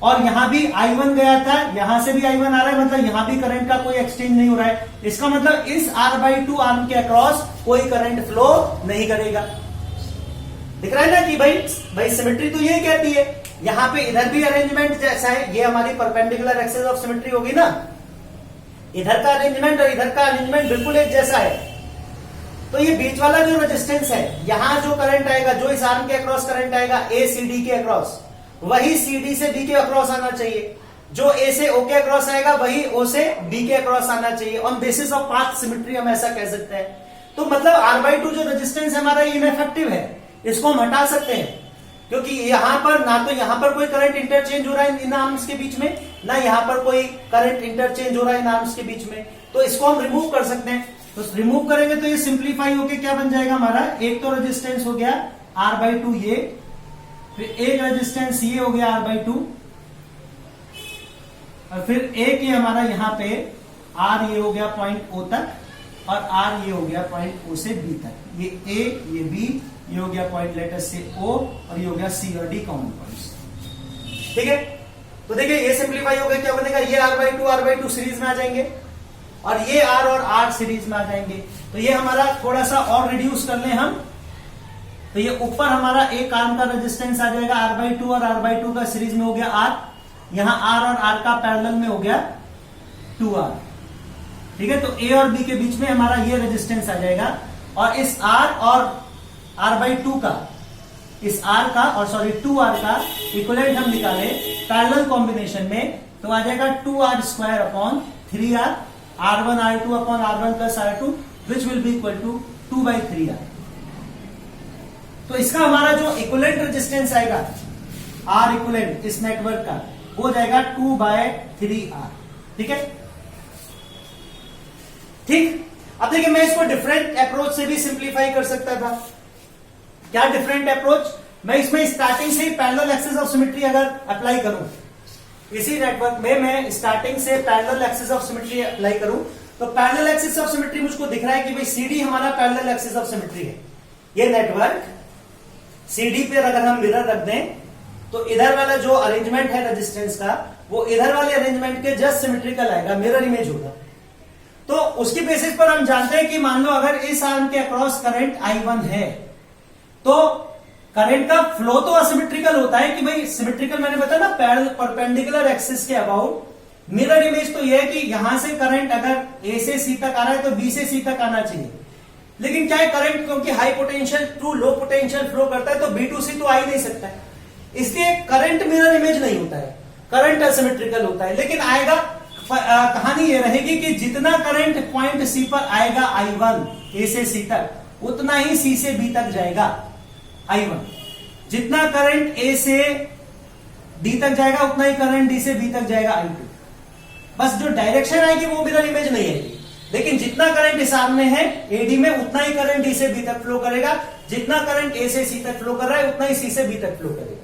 और यहां भी I1 गया था, यहां से भी I1 आ रहा है, मतलब यहां भी करंट का कोई एक्सचेंज नहीं हो रहा है। इसका मतलब इस R/2 आर्म के अक्रॉस कोई करंट फ्लो नहीं करेगा। दिख रहा है ना कि भाई सिमेट्री तो यही कहती है। यहां पे इधर भी अरेंजमेंट जैसा है, ये हमारी परपेंडिकुलर एक्सिस ऑफ सिमेट्री होगी ना, इधर का अरेंजमेंट और इधर का अरेंजमेंट बिल्कुल एक जैसा है। तो ये बीच वाला जो रेजिस्टेंस है, यहां जो करंट आएगा, जो इस आर्म के अक्रॉस करंट आएगा ACD के अक्रॉस, वही CD से B के अक्रॉस आना चाहिए। जो A से O के अक्रॉस आएगा वही O से B के अक्रॉस आना चाहिए। On basis of path symmetry हम ऐसा कह सकते हैं। तो मतलब R/2 जो रेजिस्टेंस है हमारा, ये इनइफेक्टिव है, इसको हम हटा सकते हैं, क्योंकि यहां पर ना तो यहां पर कोई करंट इंटरचेंज हो रहा है इन आर्म्स के बीच में, ना यहां पर कोई करंट इंटरचेंज हो रहा है इन आर्म्स के बीच में, तो इसको हम रिमूव कर सकते हैं। तो रिमूव करेंगे तो ये सिंप्लीफाई होके क्या बन जाएगा हमारा, एक तो रेजिस्टेंस हो गया R/2 ये, फिर एक रेजिस्टेंस ये हो गया R/2, और फिर एक ये हमारा यहाँ पे R ये हो गया पॉइंट O तक, और R ये हो गया पॉइंट O से B तक, ये A ये B, ये हो गया पॉइंट लेटर से O, और ये हो गया C और D कॉमन पॉइंट्स। ठीक है, तो देखिए ये सिंप्लीफाई हो गया, क्या बनेगा, ये R/2 सीरीज में आ जाएंगे, और ये R और R सीरीज में आ जाएंगे। तो ये हमारा थोड़ा सा और रिड्यूस कर लें हम, तो ये ऊपर हमारा एक आर्म का रेजिस्टेंस आ जाएगा R/2, और R/2 का सीरीज में हो गया R, यहां R और R का पैरेलल में हो गया 2R। ठीक है, तो A और B के बीच में हमारा ये रेजिस्टेंस आ जाएगा, और इस R और R/2 का, इस R का और सॉरी 2R का इक्विवेलेंट हम निकाले पैरेलल कॉम्बिनेशन में, तो आ जाएगा 2R² upon 3R, R1 R2 upon R1 plus R2, which will be equal to 2/3R। तो इसका हमारा जो इक्विवेलेंट रेजिस्टेंस आएगा R इक्विवेलेंट इस नेटवर्क का, हो जाएगा 2/3R। ठीक है, ठीक। अब देखिए मैं इसको डिफरेंट अप्रोच से भी सिंप्लीफाई कर सकता था। क्या डिफरेंट अप्रोच, मैं इसमें स्टार्टिंग से ही पैरेलल एक्सिस ऑफ सिमेट्री अगर अप्लाई करूं, इसी नेटवर्क में मैं स्टार्टिंग से parallel axis of symmetry apply करूं, तो पैरेलल एक्सिस ऑफ सिमेट्री मुझको दिख रहा है कि भाई CD हमारा पैरेलल एक्सिस ऑफ सिमेट्री है। ये नेटवर्क CD पे अगर हम मिरर रख दें, तो इधर वाला जो अरेंजमेंट है रेजिस्टेंस का, वो इधर वाले अरेंजमेंट के जस्ट सिमेट्रिकल आएगा, मिरर इमेज होगा। तो उसकी बेसिस पर हम जानते हैं कि मान लो अगर इस आर्म के अक्रॉस करंट I1 है, तो करंट का फ्लो तो असिमेट्रिकल होता है कि भाई सिमेट्रिकल, मैंने बताया ना परपेंडिकुलर एक्सिस के अबाउट। मिरर इमेज तो यह है कि यहां से करंट अगर A से C तक आ रहा है तो B से C तक आना चाहिए, लेकिन क्या है करंट क्योंकि high potential to low potential flow करता है, तो B to C तो आ ही नहीं सकता है, इसलिए करंट मिरर इमेज नहीं होता है, करंट असिमेट्रिकल होता है। लेकिन आएगा, कहानी ये रहेगी कि जितना करंट पॉइंट C पर आएगा I1 A से C तक, उतना ही C से B तक जाएगा I1। जितना करंट A से D तक जाएगा, उतना ही करंट D से B तक जाएगा I2। बस जो डायरेक्शन आएगी वो मिरर इमेज नहीं आएगी, लेकिन जितना करंट इस आर्म में है AD में, उतना ही करंट D से B तक फ्लो करेगा, जितना करंट A से C तक फ्लो कर रहा है उतना ही C से B तक फ्लो करेगा।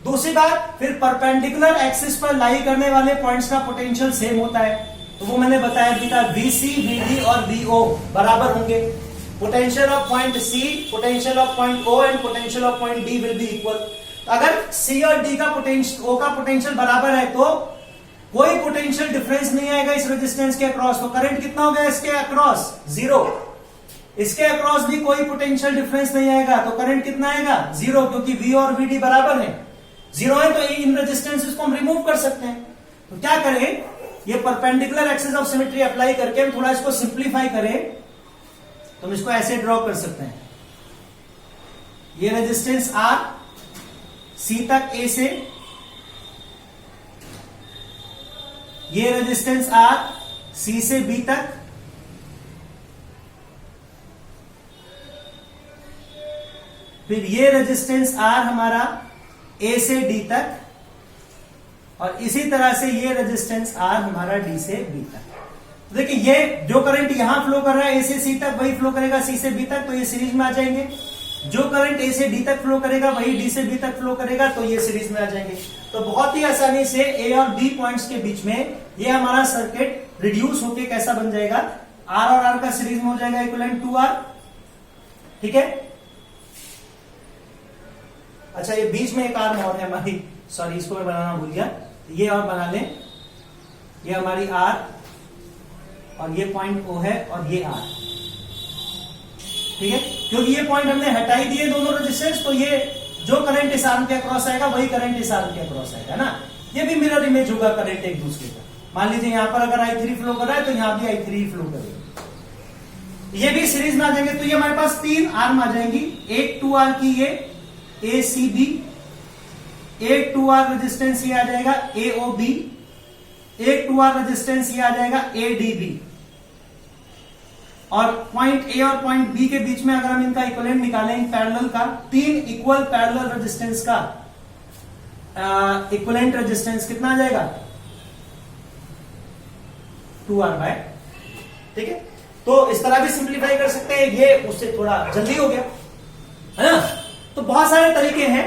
दूसरी बात, फिर परपेंडिकुलर एक्सिस पर लाई करने वाले पॉइंट्स का पोटेंशियल सेम होता है, तो वो मैंने बताया भी था, VC, VD और VO बराबर होंगे। Potential of point C, potential of point O and potential of point D will be equal. अगर C और D का पोटेंशियल, O का पोटेंशियल बराबर है, तो कोई पोटेंशियल डिफरेंस नहीं आएगा इस रेजिस्टेंस के अक्रॉस। तो करंट कितना हो गया इसके अक्रॉस, 0। इसके अक्रॉस भी कोई पोटेंशियल डिफरेंस नहीं आएगा, तो करंट कितना आएगा, 0, क्योंकि V और VD बराबर है, 0 है, तो इन रेजिस्टेंसेस को हम रिमूव कर सकते हैं। तो क्या करें, ये perpendicular axis of symmetry apply करके हम थोड़ा इसको सिंप्लीफाई करें, तो हम इसको ऐसे ड्रॉ कर सकते हैं। ये रेजिस्टेंस R C तक A से, ये रेजिस्टेंस R C से B तक, फिर ये रेजिस्टेंस R हमारा A से D तक, और इसी तरह से ये रेजिस्टेंस R हमारा D से B तक। तो देखिए ये जो करंट यहां फ्लो कर रहा है A से C तक, वही फ्लो करेगा C से B तक, तो ये सीरीज में आ जाएंगे। जो करंट A से D तक फ्लो करेगा, वही D से B तक फ्लो करेगा, तो ये सीरीज में आ जाएंगे। तो बहुत ही आसानी से A और B पॉइंट्स के बीच में ये हमारा सर्किट रिड्यूस होके कैसा बन जाएगा, R और R का सीरीज में हो जाएगा इक्विवेलेंट 2R। ठीक है, अच्छा ये बीच में एक आर्म और है हमारी, सॉरी इसको मैं बनाना भूल गया, ये और बना लें, ये हमारी R और ये पॉइंट O है और ये R। ठीक है, क्योंकि ये पॉइंट हमने हटाई दिए दोनों रेजिस्टेंस, तो ये जो करंट इस आर्म के अक्रॉस आएगा वही करंट इस आर्म के अक्रॉस आएगा ना, ये भी मिरर इमेज होगा करंट एक दूसरे का। मान लीजिए यहां पर अगर I3 फ्लो कर रहा है, तो यहां भी I3 फ्लो करेगा, ये भी सीरीज में आ जाएंगे। तो ये हमारे पास 3 आर्म आ जाएंगी, एक 2R की ये ACB, एक 2R रेजिस्टेंस ये आ जाएगा AOB, एक 2R रेजिस्टेंस ये आ जाएगा ADB। और पॉइंट ए और पॉइंट बी के बीच में अगर हम इनका इक्विवेलेंट निकालें पैरेलल का, 3 इक्वल पैरेलल रेजिस्टेंस का इक्विवेलेंट रेजिस्टेंस कितना आ जाएगा? 2R बाय, ठीक है। तो इस तरह भी सिंप्लीफाई कर सकते हैं, ये उससे थोड़ा जल्दी हो गया, है ना। तो बहुत सारे तरीके हैं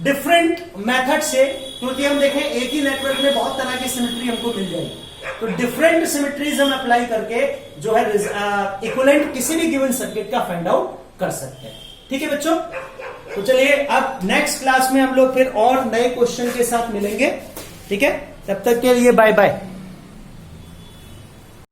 डिफरेंट मेथड से, क्योंकि हम देखें एक ही नेटवर्क में बहुत तरह की सिमेट्री हमको मिल जाएगी, तो डिफरेंट सिमेट्रीज हम अप्लाई करके जो है इक्विवेलेंट किसी भी गिवन सर्किट का फाइंड आउट कर सकते हैं। ठीक है बच्चों, तो चलिए अब नेक्स्ट क्लास में हम लोग फिर और नए क्वेश्चन के साथ मिलेंगे। ठीक है, तब तक के लिए बाय बाय।